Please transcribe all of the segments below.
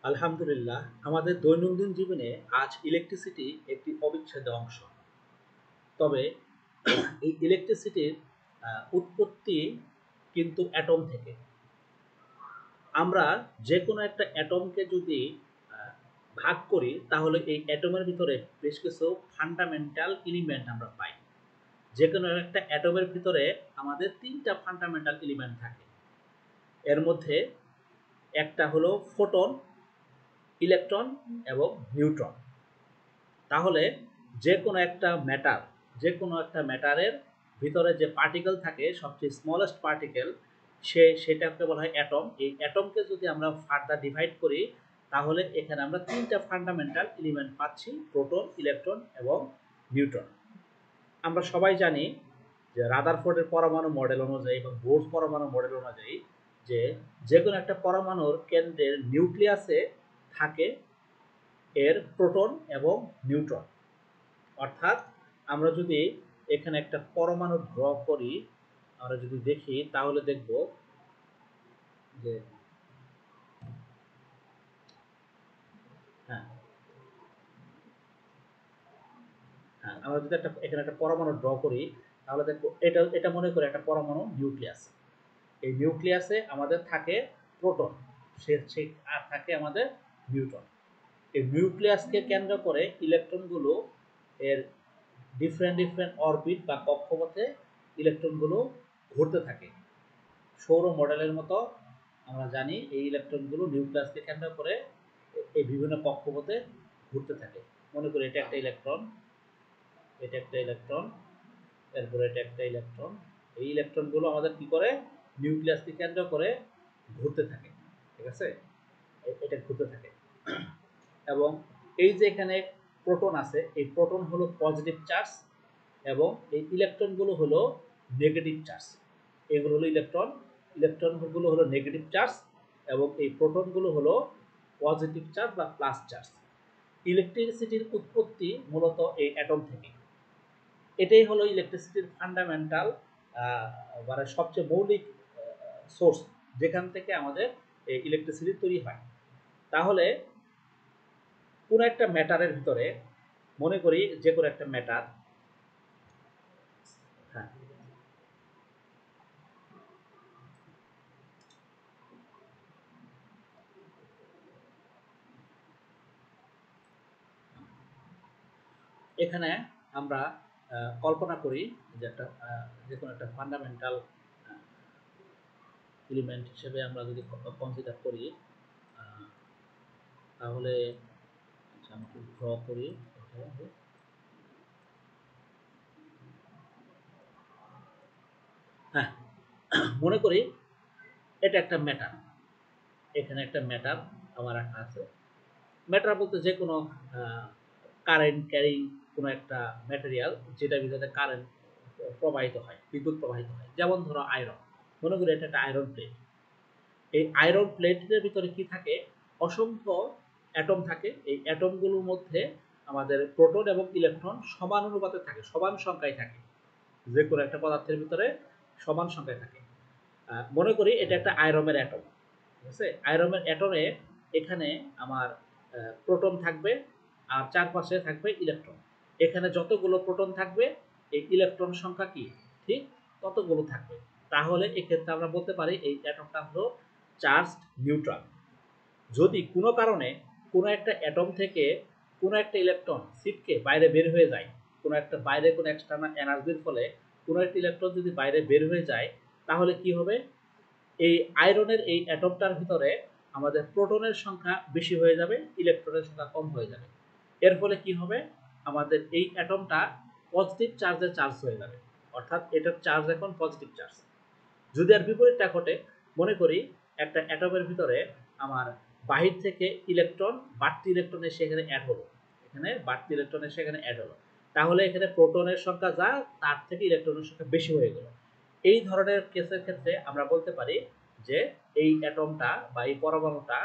আলহামদুলিল্লাহ, আমাদের দৈনন্দিন জীবনে আজ ইলেকট্রিসিটি একটি অবিচ্ছেদ্য অংশ। তবে এই ইলেকট্রিসিটির উৎপত্তি কিন্তু অ্যাটম থেকে। আমরা যে কোনো একটা অ্যাটমকে যদি আহ, ভাগ করি তাহলে এই অ্যাটমের ভিতরে বেশ কিছু ফান্ডামেন্টাল এলিমেন্ট আমরা পাই। যে কোনো একটা অ্যাটমের ভিতরে আমাদের তিনটা ফান্ডামেন্টাল এলিমেন্ট থাকে। এর মধ্যে একটা হলো ফোটন, ইলেকট্রন এবং নিউট্রন। তাহলে যে কোনো একটা ম্যাটারের ভিতরে যে পার্টিকেল থাকে, সবচেয়ে স্মলেস্ট পার্টিকেল, সেটাকে বলা হয় অ্যাটম। এই অ্যাটমকে যদি আমরা ফার্দার ডিভাইড করি তাহলে এখানে আমরা তিনটা ফান্ডামেন্টাল এলিমেন্ট পাচ্ছি: প্রোটন, ইলেকট্রন এবং নিউট্রন। আমরা সবাই জানি যে রাদারফোর্ডের পরমাণু মডেল অনুযায়ী এবং বোরস পরমাণু মডেল অনুযায়ী যে যে কোনো একটা পরমাণুর কেন্দ্রের নিউক্লিয়াসে থাকে এর প্রোটন এবং নিউট্রন। অর্থাৎ আমরা যদি এখানে একটা পরমাণু ড্র করি, আমরা যদি দেখি তাহলে দেখব যে হ্যাঁ, হ্যাঁ, আমরা যদি এখানে একটা পরমাণু ড্র করি তাহলে দেখব এটা এটা মনে করে একটা পরমাণু নিউক্লিয়াস। এই নিউক্লিয়াসে আমাদের থাকে প্রোটন, সে আর থাকে আমাদের নিউট্রন। এই নিউক্লিয়াসকে কেন্দ্র করে ইলেকট্রনগুলো এর ডিফারেন্ট ডিফারেন্ট অরবিট বা কক্ষপথে ইলেকট্রনগুলো ঘুরতে থাকে। সৌর মডেলের মতো আমরা জানি এই ইলেকট্রনগুলো নিউক্লিয়াসকে কেন্দ্র করে এই বিভিন্ন কক্ষপথে ঘুরতে থাকে। মনে করি এটা একটা ইলেকট্রন, এটা একটা ইলেকট্রন, এরপরে এটা একটা ইলেকট্রন। এই ইলেকট্রনগুলো আমাদের কি করে, নিউক্লিয়াসকে কেন্দ্র করে ঘুরতে থাকে। ঠিক আছে, এটা ঘুরতে থাকে। এবং এই যে এখানে প্রোটন আছে, এই প্রোটন হলো পজিটিভ চার্জ এবং এই ইলেকট্রনগুলো হলো নেগেটিভ চার্জ। এগুলো হলো ইলেকট্রন, ইলেকট্রনগুলো হলো নেগেটিভ চার্জ এবং এই প্রোটনগুলো হলো পজিটিভ চার্জ বা প্লাস চার্জ। ইলেকট্রিসিটির উৎপত্তি মূলত এই অ্যাটম থেকে। এটাই হলো ইলেকট্রিসিটির ফান্ডামেন্টাল, মানে সবচেয়ে মৌলিক সোর্স, যেখান থেকে আমাদের এই ইলেকট্রিসিটি তৈরি হয়। তাহলে কোনো একটা ম্যাটারের ভিতরে, মনে করি যে কোনো একটা ম্যাটার, হ্যাঁ, এখানে আমরা কল্পনা করি যে একটা যে কোনো একটা ফান্ডামেন্টাল এলিমেন্ট হিসেবে আমরা যদি কনসিডার করি, আহ, তাহলে আচ্ছা আমি একটু ড্র করি। হ্যাঁ, মনে করি এটা একটা ম্যাটার। এখানে একটা ম্যাটার আমার রাখা আছে। ম্যাটার বলতে যে কোনো কারেন্ট ক্যারিং কোনো একটা ম্যাটেরিয়াল, যেটা ভিতরে কারেন্ট প্রবাহিত হয়, বিদ্যুৎ প্রবাহিত হয়। যেমন ধরো আয়রন, মনে করি এটা একটা আয়রন প্লেট। এই আয়রন প্লেটের ভিতরে কি থাকে, অসংখ্য অ্যাটম থাকে। এই অ্যাটমগুলোর মধ্যে আমাদের প্রোটন এবং ইলেকট্রন সমান অনুপাতে থাকে, সমান সংখ্যায় থাকে। যে কোনো একটা পদার্থের ভিতরে সমান সংখ্যায় থাকে। মনে করি এটা একটা আয়রনের অ্যাটম। ঠিক আছে, আয়রনের অ্যাটমে এখানে আমার প্রোটন থাকবে আর চারপাশে থাকবে ইলেকট্রন। এখানে যতগুলো প্রোটন থাকবে এই ইলেকট্রন সংখ্যা কি ঠিক ততগুলো থাকবে। তাহলে এক্ষেত্রে আমরা বলতে পারি এই অ্যাটমটা হলো চার্জড নিউট্রাল। যদি কোনো কারণে কোনো একটা অ্যাটম থেকে কোনো একটা ইলেকট্রন ছিটকে বাইরে বের হয়ে যায়, কোনো একটা বাইরে কোনো এক্সটার্নাল এনার্জির ফলে কোনো একটা ইলেকট্রন যদি বাইরে বের হয়ে যায়, তাহলে কি হবে, এই আয়রনের এই অ্যাটমটার ভিতরে আমাদের প্রোটনের সংখ্যা বেশি হয়ে যাবে, ইলেকট্রনের সংখ্যা কম হয়ে যাবে। এর ফলে কি হবে, আমাদের এই অ্যাটমটা পজিটিভ চার্জে চার্জ হয়ে যাবে। অর্থাৎ এটার চার্জ এখন পজিটিভ চার্জ। যদি আর বিপরীতটা ঘটে, মনে করি একটা অ্যাটমের ভিতরে আমার বাহির থেকে ইলেকট্রন, বাড়তি ইলেকট্রন এসে এখানে অ্যাড হলো, এখানে বাড়তি ইলেকট্রন এসে এখানে অ্যাড হলো, তাহলে এখানে প্রোটনের সংখ্যা যা, তার থেকে ইলেকট্রনের সংখ্যা বেশি হয়ে গেল। এই ধরনের কেসের ক্ষেত্রে আমরা বলতে পারি যে এই অ্যাটমটা বা এই পরমাণুটা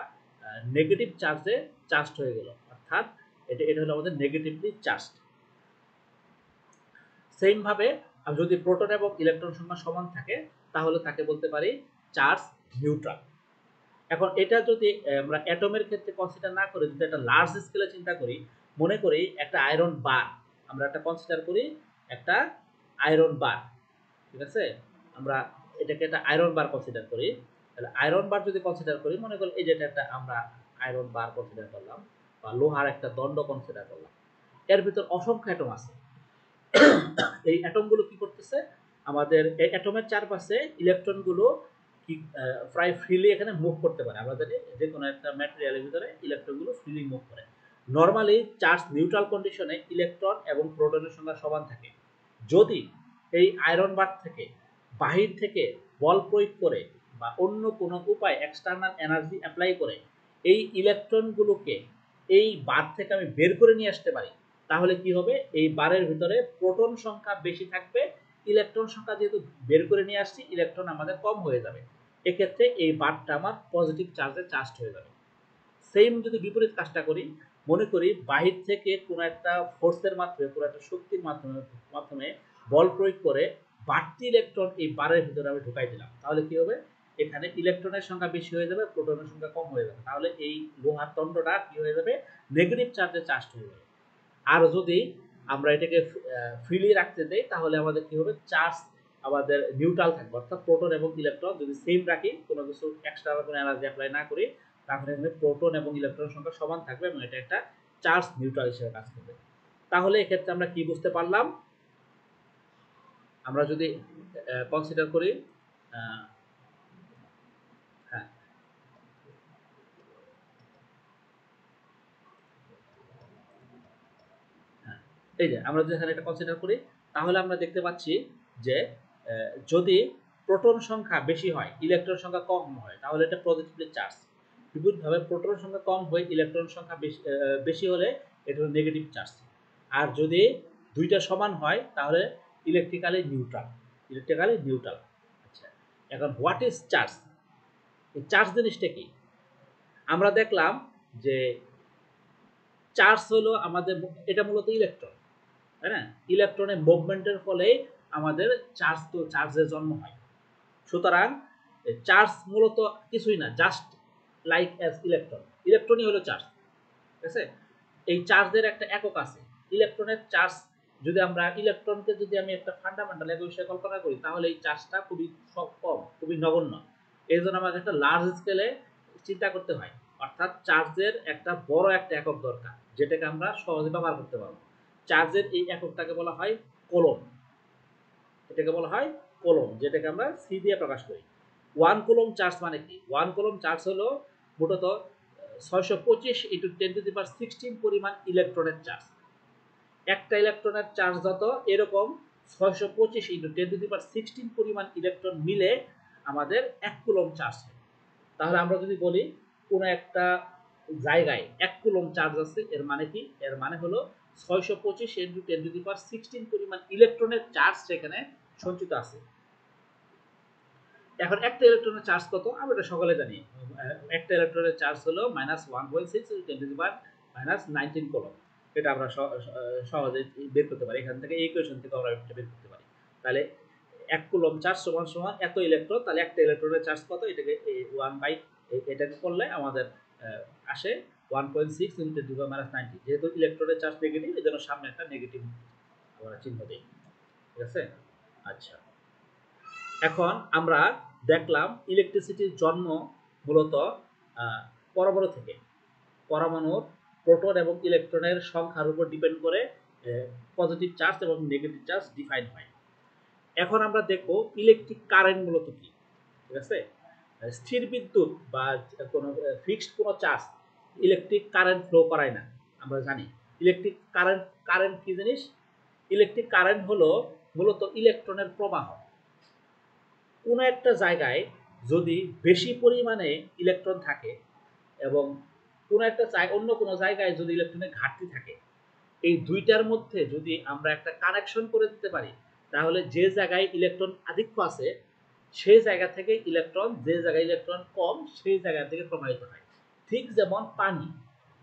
নেগেটিভ চার্জে চার্জড হয়ে গেল। অর্থাৎ এটা এটা হলো আমাদের নেগেটিভলি চার্জড। সেম ভাবে যদি প্রোটন এবং ইলেকট্রন সংখ্যা সমান থাকে তাহলে তাকে বলতে পারি চার্জ নিউট্রাল। এখন এটা যদি আমরা অ্যাটমের ক্ষেত্রে কনসিডার না করে যদি একটা লার্জ স্কেলে চিন্তা করি, মনে করি একটা আয়রন বার, আমরা একটা কনসিডার করি একটা আয়রন বার, ঠিক আছে, আমরা এটাকে একটা আয়রন বার কনসিডার করি। তাহলে আয়রন বার যদি কনসিডার করি, মনে করি এই যেটা একটা আমরা আয়রন বার কনসিডার করলাম বা লোহার একটা দণ্ড কনসিডার করলাম, এর ভিতর অসংখ্য অ্যাটম আছে। এই অ্যাটমগুলো কি করতেছে, আমাদের এই অ্যাটমের চারপাশে ইলেকট্রনগুলো কি প্রায় ফ্রিলি এখানে মুভ করতে পারে। আমরা জানি যে কোনো একটা ম্যাটেরিয়ালের ভিতরে ইলেকট্রনগুলো ফ্রিলি মুভ করে। নরমালি চার্জ নিউট্রাল কন্ডিশনে ইলেকট্রন এবং প্রোটনের সংখ্যা সমান থাকে। যদি এই আয়রন বার থেকে বাহির থেকে বল প্রয়োগ করে বা অন্য কোনো উপায় এক্সটার্নাল এনার্জি অ্যাপ্লাই করে এই ইলেকট্রনগুলোকে এই বার থেকে আমি বের করে নিয়ে আসতে পারি, তাহলে কি হবে, এই বারের ভিতরে প্রোটন সংখ্যা বেশি থাকবে, ইলেকট্রন সংখ্যা যেহেতু বের করে নিয়ে আসছি ইলেকট্রন আমাদের কম হয়ে যাবে, এক্ষেত্রে এই বারটা আমার পজিটিভ চার্জে চার্জড হয়ে যাবে। সেম যদি বিপরীত কাজটা করি, মনে করি বাহির থেকে কোনো একটা ফোর্সের মাধ্যমে, কোনো একটা শক্তির মাধ্যমে মাধ্যমে বল প্রয়োগ করে বাড়তি ইলেকট্রন এই বারের ভিতরে আমি ঢুকাই দিলাম, তাহলে কি হবে, এখানে ইলেকট্রনের সংখ্যা বেশি হয়ে যাবে, প্রোটনের সংখ্যা কম হয়ে যাবে, তাহলে এই লোহার দণ্ডটা কি হয়ে যাবে, নেগেটিভ চার্জে চার্জড হয়ে যাবে। আর যদি আমরা এটাকে ফ্রিলি রাখতে দেই, তাহলে আমাদের কি হবে, চার্জ আমাদের নিউট্রাল থাকবে, অর্থাৎ প্রোটন এবং ইলেকট্রন যদি সেম রাখি, কোনো কিছু এক্সট্রা কোনো এনার্জি অ্যাপ্লাই না করি, তাহলে এখানে প্রোটন এবং ইলেকট্রন সংখ্যা সমান থাকবে এবং এটা একটা চার্জ নিউট্রাল হিসেবে কাজ করবে। তাহলে এক্ষেত্রে আমরা কি বুঝতে পারলাম, আমরা যদি কনসিডার করি, হ্যাঁ হ্যাঁ, এই যে আমরা যদি এখানে এটা কনসিডার করি, তাহলে আমরা দেখতে পাচ্ছি যে যদি প্রোটন সংখ্যা বেশি হয় ইলেকট্রন সংখ্যা কম হয়, তাহলে এটা পজিটিভলি চার্জ। বিপরীতভাবে প্রোটন সংখ্যা কম হয়ে ইলেকট্রন সংখ্যা বেশি হলে এটা হলো নেগেটিভ চার্জ। আর যদি দুইটা সমান হয় তাহলে ইলেকট্রিক্যালি নিউট্রাল, ইলেকট্রিক্যালি নিউট্রাল। আচ্ছা, এখন হোয়াট ইজ চার্জ, এই চার্জ জিনিসটা কি, আমরা দেখলাম যে চার্জ হলো আমাদের, এটা মূলত ইলেকট্রন, তাই না, ইলেকট্রনের মুভমেন্টের ফলে আমাদের চার্জের জন্ম হয়। সুতরাং চার্জ মূলত কিছুই না, জাস্ট লাইক অ্যাজ ইলেকট্রন, ইলেকট্রনই হলো চার্জ, ঠিক আছে। এই চার্জের একটা একক আছে, ইলেকট্রনের চার্জ, যদি আমরা ইলেকট্রনকে যদি আমি একটা ফান্ডামেন্টাল একক হিসেবে কল্পনা করি, তাহলে এই চার্জটা খুবই কম, খুবই নগণ্য। এই জন্য আমাদের একটা লার্জ স্কেলে চিন্তা করতে হয়, অর্থাৎ চার্জের একটা বড় একটা একক দরকার, যেটাকে আমরা সহজে ব্যবহার করতে পারবো। চার্জের এই এককটাকে বলা হয় কোলম, এটাকে বলা হয় কোলম, যেটাকে আমরা সি দিয়ে প্রকাশ করি। 1 কুলম চার্জ মানে কি, 1 কুলম চার্জ হলো মূলত 625 × 10⁻16 পরিমাণ ইলেকট্রনের চার্জ। একটা ইলেকট্রনের চার্জ যত, এরকম 625 × 10⁻16 পরিমাণ ইলেকট্রন মিলে আমাদের 1 কুলম চার্জ হয়। তাহলে আমরা যদি বলি কোনো একটা জায়গায় 1 কুলম চার্জ আছে, এর মানে কি, এর মানে হলো 625 × 10⁻16 পরিমাণ ইলেকট্রনের চার্জ সেখানে সঞ্চিত আছে। এখন একটা ইলেকট্রনের চার্জ কত, আমরা এটা সকলে জানি, একটা ইলেকট্রনের চার্জ হলো -1.6 × 10⁻19 কুলম। এটা আমরা সহজে বের করতে পারি, এখান থেকে এই ইকুয়েশন থেকে আমরা এটা বের করতে পারি। তাহলে 1 কুলম চার্জ সমান সমান এত ইলেকট্রন, তাহলে একটা ইলেকট্রনের চার্জ কত, এটাকে 1 বাই এটাকে করলে আমাদের আসে 1.6 × 10⁻19। যেহেতু ইলেকট্রনের চার্জ নেগেটিভ, এই জন্য সামনে একটা নেগেটিভ আমরা চিহ্ন দিই, ঠিক আছে। আচ্ছা, এখন আমরা দেখলাম ইলেকট্রিসিটির জন্ম মূলত পরমাণু থেকে, পরমাণুর প্রোটন এবং ইলেকট্রনের সংখ্যার উপর ডিপেন্ড করে পজিটিভ চার্জ এবং নেগেটিভ চার্জ ডিফাইন হয়। এখন আমরা দেখব ইলেকট্রিক কারেন্ট মূলত কি, ঠিক আছে। স্থির বিদ্যুৎ বা কোনো ফিক্সড কোনো চার্জ ইলেকট্রিক কারেন্ট ফ্লো করায় না, আমরা জানি। ইলেকট্রিক কারেন্ট, কারেন্ট কি জিনিস, ইলেকট্রিক কারেন্ট হলো মূলত ইলেকট্রনের প্রবাহ। কোনো একটা জায়গায় যদি বেশি পরিমাণে ইলেকট্রন থাকে এবং কোনো একটা অন্য কোনো জায়গায় যদি ইলেকট্রনের ঘাটতি থাকে, এই দুইটার মধ্যে যদি আমরা একটা কানেকশন করে দিতে পারি, তাহলে যে জায়গায় ইলেকট্রন আধিক্য আছে সেই জায়গা থেকে ইলেকট্রন, যে জায়গায় ইলেকট্রন কম সেই জায়গা থেকে প্রবাহিত হয়। ঠিক যেমন পানি,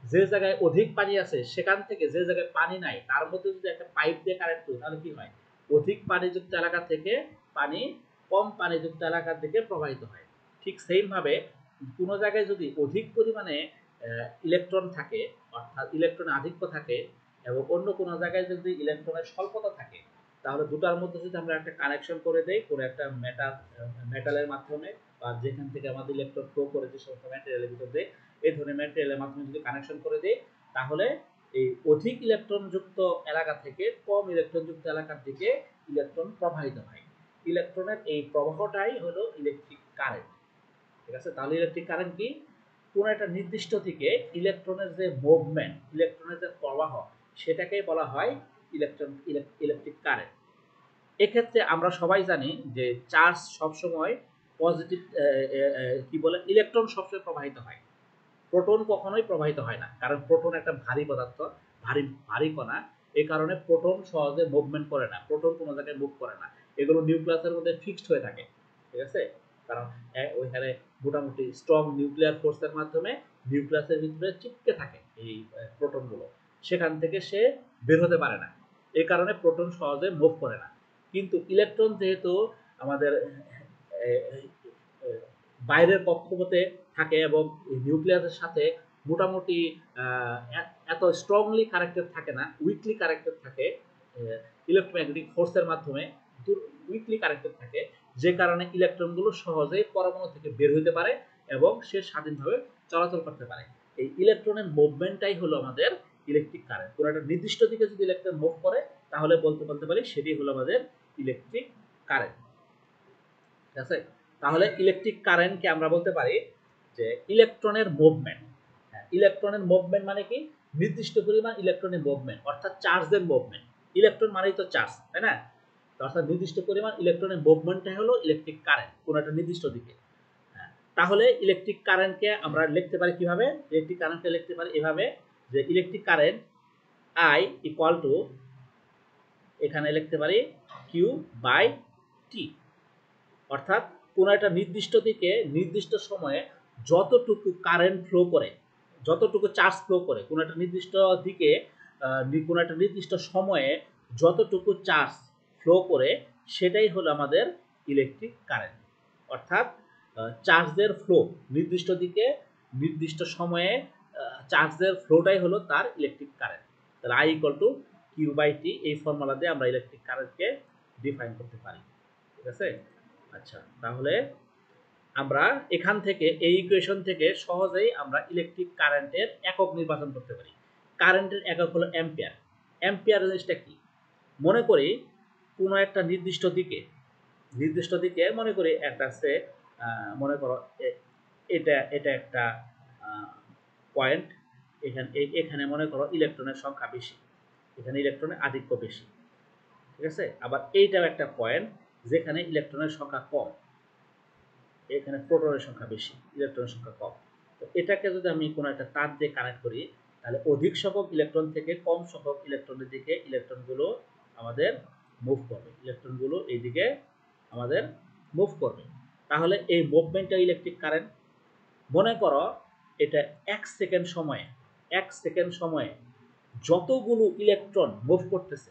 যে জায়গায় অধিক পানি আছে সেখান থেকে যে জায়গায় পানি নাই তার মধ্যে যদি একটা পাইপ দিয়ে কানেক্ট করি, তাহলে কি হয়, অধিক পানিযুক্ত এলাকা থেকে পানি কম পানিযুক্ত এলাকার দিকে প্রবাহিত হয়। ঠিক সেইম ভাবে কোনো জায়গায় যদি অধিক পরিমাণে ইলেকট্রন থাকে, অর্থাৎ ইলেকট্রনের আধিক্য থাকে, এবং অন্য কোনো জায়গায় যদি ইলেকট্রনের স্বল্পতা থাকে, তাহলে দুটার মধ্যে যদি আমরা একটা কানেকশন করে দেই কোনো একটা মেটালের মাধ্যমে, বা যেখান থেকে আমাদের ইলেকট্রন ফ্লো করে যে সমস্ত ম্যাটেরিয়ালের ভিতর দিয়ে, এই ধরনের ম্যাটেরিয়ালের মাধ্যমে যদি কানেকশন করে দেই, তাহলে এই অধিক ইলেকট্রন যুক্ত এলাকা থেকে কম ইলেকট্রন যুক্ত এলাকার দিকে ইলেকট্রন প্রবাহিত হয়। ইলেকট্রনের এই প্রবাহটাই হলো ইলেকট্রিক কারেন্ট। ঠিক আছে, তাহলে ইলেকট্রিক কারেন্ট কি? কোন একটা নির্দিষ্ট দিকে ইলেকট্রনের যে মুভমেন্ট, ইলেকট্রনের যে প্রবাহ, সেটাকেই বলা হয় ইলেকট্রিক কারেন্ট। এক্ষেত্রে আমরা সবাই জানি যে চার্জ সবসময় পজিটিভ, কি বলে, ইলেকট্রন সবসময় প্রবাহিত হয়, প্রোটন কখনোই প্রবাহিত হয় না, কারণ প্রোটন একটা ভারী পদার্থ, ভারী কণা। এই কারণে প্রোটন সহজে মুভমেন্ট করে না, প্রোটন কোনো জায়গায় মুভ করে না, এগুলো নিউক্লিয়াসের মধ্যে ফিক্সড হয়ে থাকে। ঠিক আছে, কারণ ওইখানে মোটামুটি স্ট্রং নিউক্লিয়ার ফোর্সের মাধ্যমে নিউক্লিয়াসের ভিতরে চিপকে থাকে এই প্রোটনগুলো, সেখান থেকে সে বের হতে পারে না, এই কারণে প্রোটন সহজে মুভ করে না। কিন্তু ইলেকট্রন যেহেতু আমাদের বাইরের কক্ষপথে থাকে এবং নিউক্লিয়াসের সাথে মোটামুটি এত স্ট্রংলি কানেক্টেড থাকে না, উইকলি কানেক্টেড থাকে ইলেকট্রোম্যাগনেটিক ফোর্সের মাধ্যমে, উইকলি কানেক্টেড থাকে, যে কারণে ইলেকট্রনগুলো সহজেই পরমাণু থেকে বের হতে পারে এবং সে স্বাধীনভাবে চলাচল করতে পারে। এই ইলেকট্রনের মুভমেন্টটাই হলো আমাদের ইলেকট্রিক কারেন্ট। কোনো একটা নির্দিষ্ট দিকে যদি ইলেকট্রন মুভ করে, তাহলে বলতে পারি সেটি হলো আমাদের ইলেকট্রিক কারেন্ট। ঠিক আছে, তাহলে ইলেকট্রিক কারেন্টকে আমরা বলতে পারি যে ইলেকট্রনের মুভমেন্ট। ইলেকট্রনের মুভমেন্ট মানে কি? নির্দিষ্ট পরিমাণ ইলেকট্রনের মুভমেন্ট, অর্থাৎ চার্জের মুভমেন্ট। ইলেকট্রন মানেই তো চার্জ, তাই না? অর্থাৎ নির্দিষ্ট পরিমাণ ইলেকট্রনের মুভমেন্টটাই হলো ইলেকট্রিক কারেন্ট কোনো একটা নির্দিষ্ট দিকে। তাহলে ইলেকট্রিক কারেন্টকে আমরা লিখতে পারি কিভাবে? ইলেকট্রিক কারেন্টকে লিখতে পারি এভাবে, যে electric current I equal to, এখানে লিখতে পারি কিউ বাই টি। অর্থাৎ কোনো একটা নির্দিষ্ট দিকে নির্দিষ্ট সময়ে যতটুকু কারেন্ট ফ্লো করে, যতটুকু চার্জ ফ্লো করে, কোনো একটা নির্দিষ্ট দিকে কোনো একটা নির্দিষ্ট সময়ে যতটুকু চার্জ ফ্লো করে, সেটাই হলো আমাদের ইলেকট্রিক কারেন্ট। অর্থাৎ চার্জের ফ্লো নির্দিষ্ট দিকে নির্দিষ্ট সময়ে, চার্জের ফ্লোটাই হলো তার ইলেকট্রিক কারেন্ট। তাহলে I equal to Q by T, এই ফর্মুলা দিয়ে আমরা ইলেকট্রিক কারেন্টকে ডিফাইন করতে পারি। ঠিক আছে, আচ্ছা, তাহলে আমরা এখান থেকে, এই ইকুয়েশন থেকে সহজেই আমরা ইলেকট্রিক কারেন্টের একক নির্বাচন করতে পারি। কারেন্টের একক হলো অ্যাম্পিয়ার। অ্যাম্পিয়ার জিনিসটা কি? মনে করি কোনো একটা নির্দিষ্ট দিকে মনে করি একটা আছে, মনে করো এটা একটা পয়েন্ট, এখানে মনে করো ইলেকট্রনের সংখ্যা বেশি, এখানে ইলেকট্রনের আধিক্য বেশি। ঠিক আছে, আবার এইটাও একটা পয়েন্ট যেখানে ইলেকট্রনের সংখ্যা কম, এখানে প্রোটনের সংখ্যা বেশি, ইলেকট্রনের সংখ্যা কম। তো এটাকে যদি আমি কোনো একটা তার দিয়ে কানেক্ট করি, তাহলে অধিক সংখ্যক ইলেকট্রন থেকে কম সংখ্যক ইলেকট্রনের দিকে ইলেকট্রনগুলো আমাদের মুভ করবে, ইলেকট্রনগুলো এইদিকে আমাদের মুভ করবে। তাহলে এই মুভমেন্টটা ইলেকট্রিক কারেন্ট। মনে করো এটা 1 সেকেন্ড সময়ে যতগুলো ইলেকট্রন মুভ করতেছে,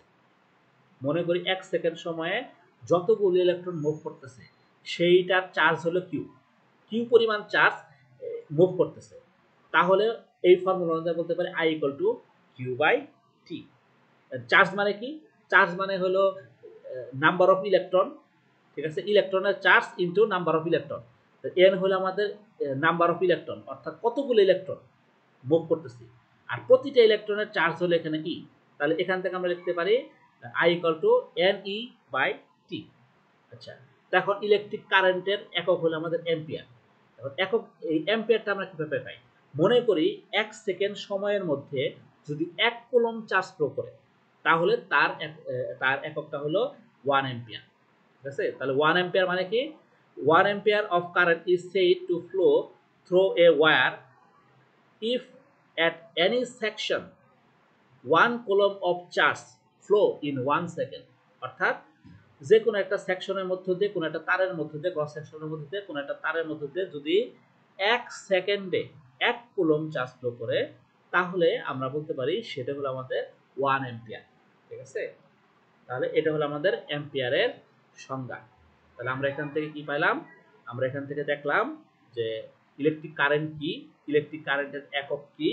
মনে করি 1 সেকেন্ড সময়ে যতগুলো ইলেকট্রন মুভ করতেছে, সেইটার চার্জ হলো কিউ পরিমাণ চার্জ মুভ করতেছে। তাহলে এই ফর্মুলা অনুযায়ী বলতে পারি I equal to Q by T. Charge মানে কি? চার্জ মানে হলো নাম্বার অফ ইলেকট্রন। ঠিক আছে, ইলেকট্রনের charge into number of electron. N হলো আমাদের নাম্বার অফ ইলেকট্রন, অর্থাৎ কতগুলো ইলেকট্রন মুভ করতেছি, আর প্রতিটা ইলেকট্রনের চার্জ হলো এখানে ই। তাহলে এখান থেকে আমরা লিখতে পারি I equal to N E by T. আচ্ছা, এখন ইলেকট্রিক কারেন্টের একক হলো আমাদের অ্যাম্পিয়ার। এখন একক, এই অ্যাম্পিয়ারটা আমরা কিভাবে পাই? মনে করি 1 সেকেন্ড সময়ের মধ্যে যদি 1 কুলম্ব চার্জ ফ্লো করে, তাহলে তার এককটা হলো 1 অ্যাম্পিয়ার। ঠিক আছে, তাহলে 1 অ্যাম্পিয়ার মানে কি? 1 ampere of current is said to flow through a wire if at any section 1 coulomb of charge flow in 1 second। অর্থাৎ যে কোনো একটা সেকশনের মধ্য দিয়ে, কোনো একটা তারের মধ্য দিয়ে, ক্রস সেকশনের মধ্য দিয়ে, কোনো একটা তারের মধ্য দিয়ে যদি 1 সেকেন্ডে 1 কুলম্ব চার্জ ফ্লো করে, তাহলে আমরা বলতে পারি সেটা হলো আমাদের 1 অ্যাম্পিয়ার। ঠিক আছে, তাহলে এটা হলো আমাদের অ্যাম্পিয়ারের সংজ্ঞা। তাহলে আমরা এখান থেকে কি পাইলাম? আমরা এখান থেকে দেখলাম যে ইলেকট্রিক কারেন্ট কি, ইলেকট্রিক কারেন্টের একক কি,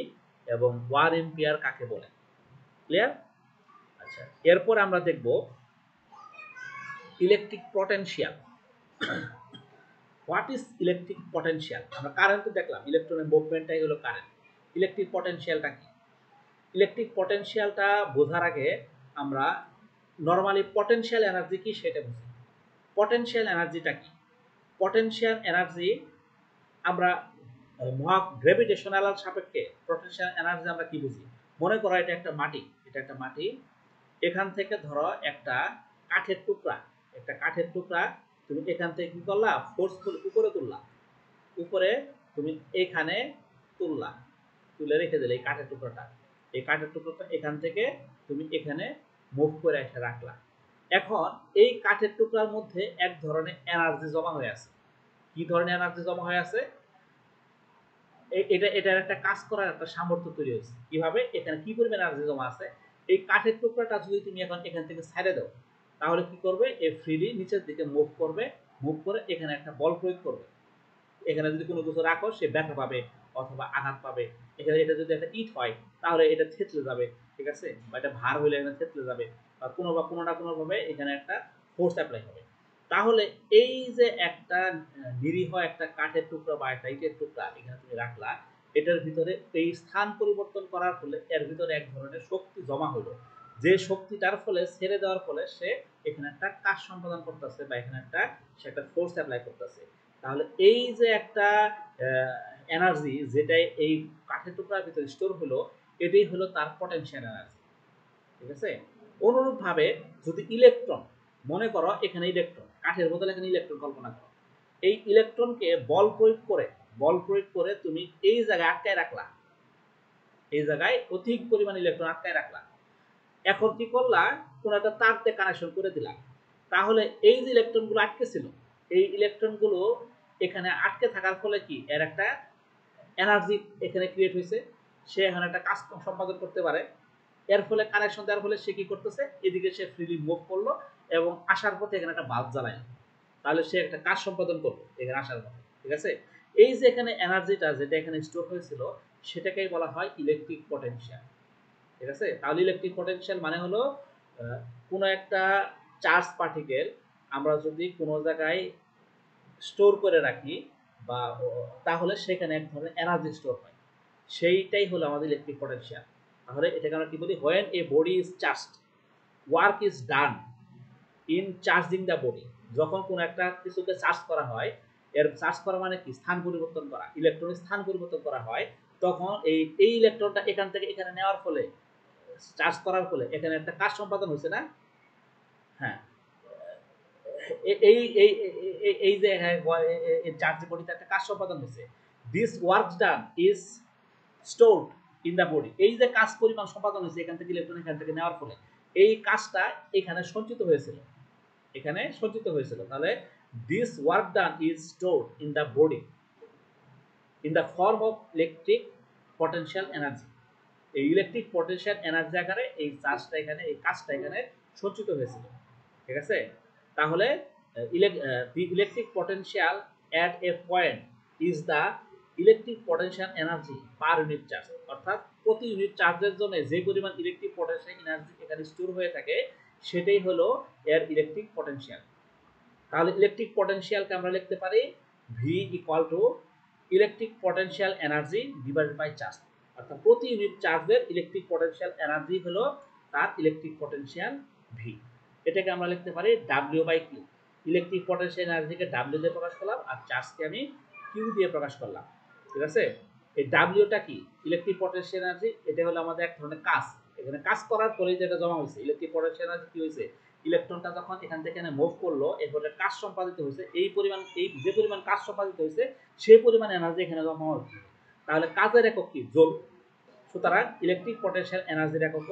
এবং 1 এম্পিয়ার কাকে বলে। ক্লিয়ার? আচ্ছা, এরপর আমরা দেখব electric potential. What is electric potential? আমরা কারেন্ট তো দেখলাম, ইলেকট্রনের মুভমেন্টটাই হলো কারেন্ট। ইলেকট্রিক পটেনশিয়ালটা কি? ইলেকট্রিক পটেনশিয়ালটা বোঝার আগে আমরা নর্মালি পটেনশিয়াল এনার্জি কি সেটা বুঝি। পটেনশিয়াল এনার্জিটা কি? পটেনশিয়াল এনার্জি আমরা গ্র্যাভিটেশনাল সাপেক্ষে পটেনশিয়াল এনার্জি আমরা কি বুঝি? মনে করো এটা একটা মাটি, এখান থেকে ধরো একটা কাঠের টুকরা তুমি এখান থেকে কি করলা, ফোর্সফুল উপরে তুললা, উপরে তুমি এখানে তুলে রেখে দিলে এই কাঠের টুকরাটা এখান থেকে তুমি এখানে মুভ করে এসে রাখলা। এখন এই কাঠের টুকরার মধ্যে এক ধরনের এনার্জি জমা হয়ে আছে। কি ধরনের এনার্জি জমা হয়ে আছে? এটার একটা কাজ করার একটা সামর্থ্য তৈরি হয়েছে। কিভাবে? এখানে কি পরিমাণ এনার্জি জমা আছে, এই কাঠের টুকরাটা যদি তুমি এখন এখান থেকে ছেড়ে দাও, তাহলে কি করবে, এই ফ্রিলি নিচের দিকে মুভ করে এখানে একটা বল প্রয়োগ করবে। এখানে যদি কোনো কিছু রাখো সে ব্যথা পাবে অথবা আঘাত পাবে। এখানে এটা যদি একটা ইট হয় তাহলে এটা থেতলে যাবে, ঠিক আছে, বা এটা ভার হইলে এখানে থেতলে যাবে, বা কোনো না কোনো ভাবে এখানে একটা ফোর্স অ্যাপ্লাই হবে। তাহলে এই যে একটা নিরীহ একটা কাঠের টুকরা বা একটা ইটের টুকরা এখানে তুমি রাখলা, এটার ভিতরে এই স্থান পরিবর্তন করার ফলে এর ভিতরে এক ধরনের শক্তি জমা হলো, যে শক্তিটার ফলে ছেড়ে দেওয়ার ফলে সে এখানে একটা কাজ সম্পাদন করতেছে বা এখানে সে একটা ফোর্স অ্যাপ্লাই করতেছে। তাহলে এই যে একটা এনার্জি যেটা এই কাঠের টুকরার ভিতরে স্টোর হলো, এটাই হলো তার পটেনশিয়াল এনার্জি, ঠিক আছে। অনুরূপভাবে যদি ইলেকট্রন, মনে করো এখানে ইলেকট্রন, কাঠের বদলে এখানে ইলেকট্রন কল্পনা করো, এই ইলেকট্রনকে বল প্রয়োগ করে তুমি এই জায়গায় আটকায় রাখলা, এই জায়গায় অধিক পরিমাণ ইলেকট্রন আটকায় রাখলা। এখন কি করলা, কোন একটা তার দিয়ে কানেকশন করে দিলাম, তাহলে এই যে ইলেকট্রনগুলো আটকে ছিল, এই ইলেকট্রনগুলো এখানে আটকে থাকার ফলে কি এর একটা এনার্জি এখানে ক্রিয়েট হয়েছে, সে এখানে একটা কাজ সম্পাদন করতে পারে। এর ফলে কানেকশন দেওয়ার ফলে সে কি করতেছে, এদিকে সে ফ্রিলি মুভ করলো এবং আসার পথে এখানে একটা বাল্ব জ্বালায়, তাহলে সে একটা কাজ সম্পাদন করলো এখানে আসার পথে, ঠিক আছে। এই যে এখানে এনার্জিটা যেটা এখানে স্টোর হয়েছিল সেটাকেই বলা হয় ইলেকট্রিক পটেনশিয়াল, ঠিক আছে। তাহলে ইলেকট্রিক পটেনশিয়াল মানে হলো কোনো একটা চার্জ পার্টিকেল আমরা যদি কোনো জায়গায় স্টোর করে রাখি বা তাহলে সেখানে এক ধরনের এনার্জি স্টোর হয়, সেইটাই হলো আমাদের ইলেকট্রিক পটেনশিয়াল। তাহলে এটাকে আমরা কি বলি, when a body is charged work is done in charging the body. যখন কোনো একটা কিছুকে চার্জ করা হয়, এর চার্জ করা মানে কি, স্থান পরিবর্তন করা, ইলেকট্রনের স্থান পরিবর্তন করা হয়, তখন এই ইলেকট্রনটা এখান থেকে এখানে নেওয়ার ফলে, চার্জ করার ফলে এখানে একটা কাজ সম্পাদন হয়েছে না। হ্যাঁ, এই এই এই যে চার্জ বডিতে একটা কাজ সম্পাদন হয়েছে, this work done is stored in the body. এই যে কাজ পরিমাণ সম্পাদন হয়েছে এখান থেকে ইলেকট্রন এখান থেকে নেওয়ার ফলে এই কাজটা এখানে সঞ্চিত হয়েছিল, তাহলে this work done is stored in the body in the form of electric potential energy. এই ইলেকট্রিক পটেনশিয়াল এনার্জি আকারে এই চার্জটা এখানে, এই কাজটা এখানে সঞ্চিত হয়েছিল, ঠিক আছে। তাহলে the electric potential at a point is the electric potential energy per unit charge, অর্থাৎ প্রতি ইউনিট চার্জের জন্য যে পরিমাণ ইলেকট্রিক পটেনশিয়াল এনার্জি এখানে স্টোর হয়ে থাকে সেটাই হলো এর ইলেকট্রিক পটেনশিয়াল। তাহলে ইলেকট্রিক পটেনশিয়ালকে আমরা লিখতে পারি V equal to electric potential energy divided by charge, অর্থাৎ প্রতি ইউনিট চার্জের ইলেকট্রিক পটেনশিয়াল এনার্জি হলো তার ইলেকট্রিক পটেনশিয়াল V। এটাকে আমরা লিখতে পারি W by Q। Electric potential এনার্জিকে W দিয়ে প্রকাশ করলাম আর চার্জকে আমি Q দিয়ে প্রকাশ করলাম, ঠিক আছে। এই Wটা কি, ইলেকট্রিক পটেনশিয়াল এনার্জি, এটা হলো আমাদের এক ধরনের কাজ, এখানে কাজ করার পরে যেটা জমা হয়েছে ইলেকট্রিক পটেনশিয়াল এনার্জি কি হয়েছে, ইলেকট্রনটা যখন এখান থেকে মুভ করলো এরপরে কাজ সম্পাদিত হয়েছে, এই যে পরিমাণ কাজ সম্পাদিত হয়েছে সেই পরিমাণ এনার্জি এখানে জমা হচ্ছে। তাহলে কাজের একক কি, জুল। সুতরাং ইলেকট্রিক পটেনশিয়াল এনার্জির একক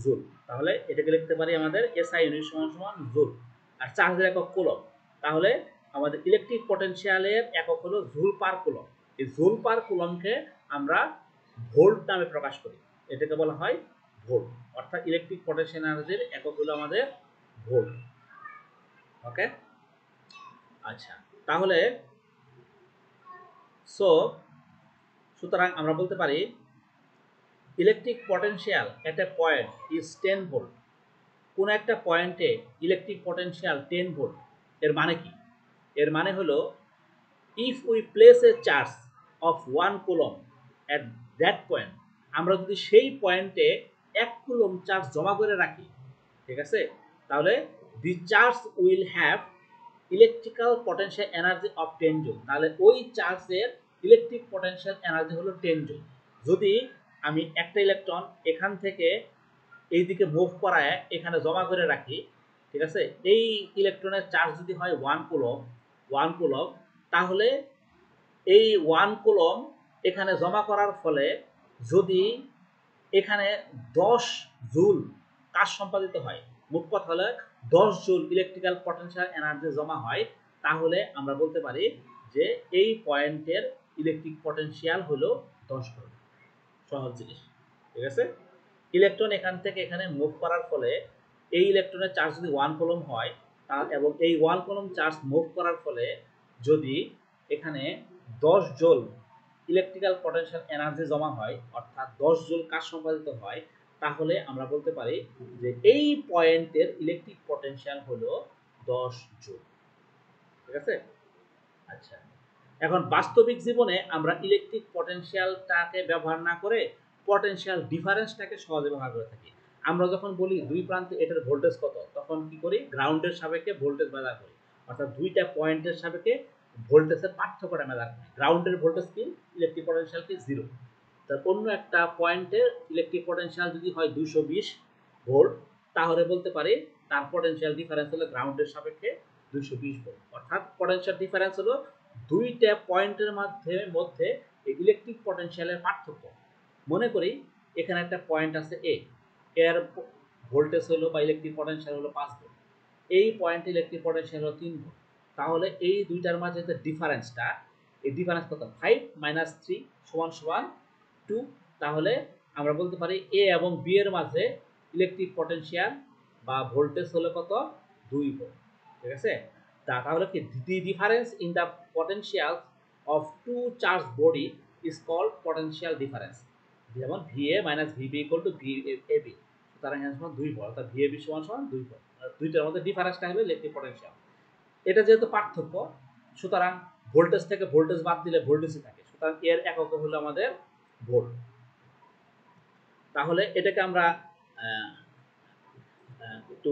জুল। তাহলে এটাকে লিখতে পারি আমাদের এসআই ইউনিট সমান সমান জুল, আর চার্জের একক কুলম্ব। তাহলে আমাদের ইলেকট্রিক পটেনশিয়ালের একক হলো জুল পার কুলম্ব। এই জুল পার কুলম্বকে আমরা ভোল্ট নামে প্রকাশ করি, এটাকে বলা হয় ভোল্ট। অর্থাৎ ইলেকট্রিক পটেনশিয়াল এনার্জির একক হলো আমাদের ভোল্ট। ওকে, আচ্ছা, তাহলে সো সুতরাং আমরা বলতে পারি electric potential at A point is 10 volt. কোন একটা পয়েন্টে ইলেকট্রিক পটেনশিয়াল 10 ভোল্ট, এর মানে কি? এর মানে হলো if we place A charge of 1 coulomb at that point, আমরা যদি সেই পয়েন্টে 1 কুলম চার্জ জমা করে রাখি, ঠিক আছে, তাহলে the charge will have electrical potential energy of 10 joule. তাহলে ওই চার্জের ইলেকট্রিক পটেনশিয়াল এনার্জি হলো 10 জুল। যদি আমি একটা ইলেকট্রন এখান থেকে এইদিকে মুভ করায় এখানে জমা করে রাখি, ঠিক আছে, এই ইলেকট্রনের চার্জ যদি হয় 1 কুলম, তাহলে এই 1 কুলম এখানে জমা করার ফলে যদি এখানে 10 জুল কাজ সম্পাদিত হয়, মোট কথা হলে 10 জুল ইলেকট্রিক্যাল পটেনশিয়াল এনার্জি জমা হয়, তাহলে আমরা বলতে পারি যে এই পয়েন্টের ইলেকট্রিক পটেনশিয়াল হলো 10 ভোল্ট। সহজ জিনিস, ঠিক আছে। ইলেকট্রন এখান থেকে এখানে মুভ করার ফলে এই ইলেকট্রনের চার্জ যদি 1 কুলম হয়, এবং এই 1 কুলম চার্জ মুভ করার ফলে যদি এখানে 10 জুল ইলেকট্রিক্যাল পটেনশিয়াল এনার্জি জমা হয়, অর্থাৎ 10 জুল কাজ সম্পাদিত হয়, তাহলে আমরা বলতে পারি যে এই পয়েন্টের ইলেকট্রিক পটেনশিয়াল হলো 10 জুল, ঠিক আছে। আচ্ছা, এখন বাস্তবিক জীবনে আমরা ইলেকট্রিক পটেনশিয়ালটাকে ব্যবহার না করে পটেনশিয়াল ডিফারেন্সটাকে সহজে ব্যবহার করে থাকি। আমরা যখন বলি দুই প্রান্তে এটার ভোল্টেজ কত, তখন কি করি? গ্রাউন্ডের সাপেক্ষে ভোল্টেজ মেজার করি, অর্থাৎ দুইটা পয়েন্টের সাপেক্ষে ভোল্টেজের পার্থক্যটা মেজার করি। গ্রাউন্ডের ভোল্টেজ কি, ইলেকট্রিক পটেনশিয়াল কি, 0। তার অন্য একটা পয়েন্টের ইলেকট্রিক পটেনশিয়াল যদি হয় 220 ভোল্ট, তাহলে বলতে পারি তার পটেনশিয়াল ডিফারেন্স হলো গ্রাউন্ডের সাপেক্ষে 220 ভোল্ট। অর্থাৎ পটেনশিয়াল ডিফারেন্স হলো দুইটা পয়েন্টের মধ্যে ইলেকট্রিক পটেনশিয়ালের পার্থক্য। মনে করি এখানে একটা পয়েন্ট আছে এ, এর ভোল্টেজ হলো বা ইলেকট্রিক পটেনশিয়াল হলো 5 ভোল্ট, এই পয়েন্টে ইলেকট্রিক পটেনশিয়াল হলো 3 ভোল্ট। তাহলে এই দুইটার মাঝে যে ডিফারেন্সটা, এই ডিফারেন্স কত? 5 মাইনাস 3 সমান সমান 2। তাহলে আমরা বলতে পারি এ এবং বি এর মাঝে ইলেকট্রিক পটেনশিয়াল বা ভোল্টেজ হলো কত? 2 ভোল্ট, ঠিক আছে। তাহলে কি the difference in the potential of two charge body is called potential difference. যেমন VA minus VB equal to VAB, সুতরাং এর সমান 2 ভোল্ট, অর্থাৎ ভিএবি সমান সমান 2 ভোল্ট। দুইটার মধ্যে ডিফারেন্সটা হলো ইলেকট্রিক পটেনশিয়াল। এটা যেহেতু পার্থক্য, সুতরাং ভোল্টেজ থেকে ভোল্টেজ বাদ দিলে ভোল্টেজই থাকে, সুতরাং এর একক হলো আমাদের ভোল্ট। তাহলে এটাকে আমরা একটু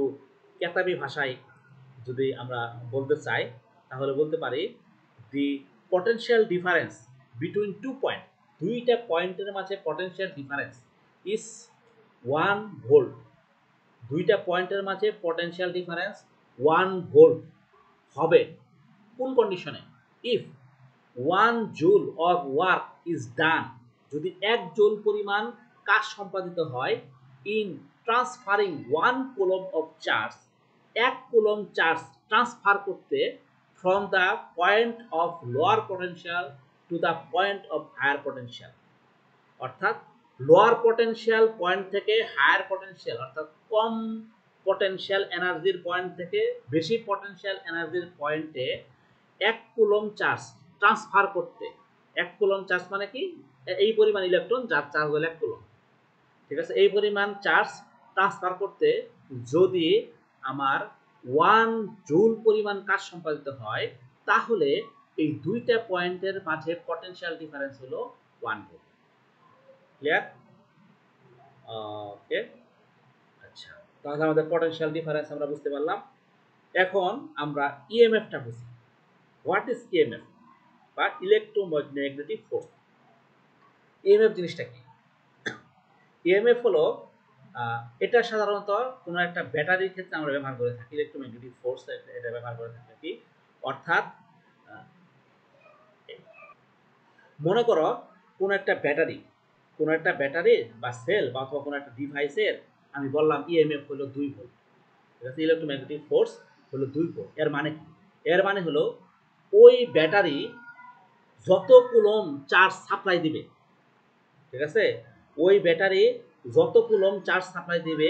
কেতাবি ভাষায় যদি আমরা বলতে চাই, তাহলে বলতে পারি the potential difference between two point, দুইটা পয়েন্টের মাঝে পটেনশিয়াল ডিফারেন্স ইজ 1 ভোল্ট। দুইটা পয়েন্টের মাঝে পটেনশিয়াল ডিফারেন্স 1 ভোল্ট হবে কোন কন্ডিশনে? If 1 joule of work is done, যদি 1 জুল পরিমাণ কাজ সম্পাদিত হয়, in transferring 1 coulomb of charge, 1 coulomb charge transfer করতে from the point of lower potential to the point of higher potential. অর্থাৎ লোয়ার পটেনশিয়াল পয়েন্ট থেকে হায়ার পটেনশিয়াল, অর্থাৎ কম পটেনশিয়াল এনার্জির পয়েন্ট থেকে বেশি পটেনশিয়াল এনার্জির পয়েন্টে 1 কুলম চার্জ ট্রান্সফার করতে, 1 কুলম চার্জ মানে কি? এই পরিমাণ ইলেকট্রন যার চার্জ হলো 1 কুলম, ঠিক আছে। এই পরিমাণ চার্জ ট্রান্সফার করতে যদি আমার 1 জুল পরিমাণ কাজ সম্পাদিত হয়, তাহলে এই দুইটা পয়েন্টের মাঝে পটেনশিয়াল ডিফারেন্স হলো 1 ভোল্ট। ক্লিয়ার? ওকে, আচ্ছা, তাহলে আমাদের পটেনশিয়াল ডিফারেন্স আমরা বুঝতে পারলাম। এখন আমরা ইএমএফটা বুঝি। হোয়াট ইজ ইএমএফ বা ইলেকট্রোম্যাগনেটিক ফোর্স? ইএমএফ জিনিসটা কি? ইএমএফ হলো এটা সাধারণত কোনো একটা ব্যাটারির ক্ষেত্রে আমরা ব্যবহার করে থাকি, ইলেকট্রোম্যাগনেটিক ফোর্স এটা ব্যবহার করে থাকি। অর্থাৎ মনে করো কোনো একটা ব্যাটারি বা সেল বা অথবা কোনো একটা ডিভাইসের আমি বললাম ইএমএফ হলো 2 ভোল্ট, ঠিক আছে, ইলেকট্রোম্যাগনেটিক ফোর্স হলো 2 ভোল্ট। এর মানে কি? এর মানে হলো ওই ব্যাটারি যত কুলম চার্জ সাপ্লাই দিবে, ঠিক আছে, ওই ব্যাটারি যত কুলম চার্জ সাপ্লাই দিবে,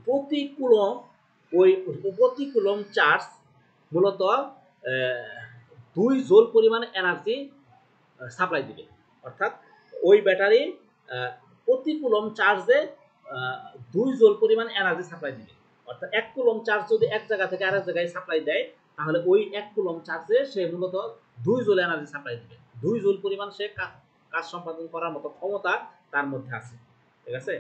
প্রতি কুলম চার্জ মূলত 2 জোল পরিমাণ এনার্জি সাপ্লাই দিবে, অর্থাৎ ওই ব্যাটারি প্রতি কুলম চার্জে 2 জুল পরিমাণ এনার্জি সাপ্লাই দিবে। অর্থাৎ 1 কুলম চার্জ যদি এক জায়গা থেকে আরেক জায়গায় সাপ্লাই দেয়, তাহলে ওই 1 কুলম চার্জে সে মূলত 2 জুল এনার্জি সাপ্লাই দিবে। 2 জুল পরিমাণ সে কাজ সম্পাদন করার মতো ক্ষমতা তার মধ্যে আছে, ঠিক আছে।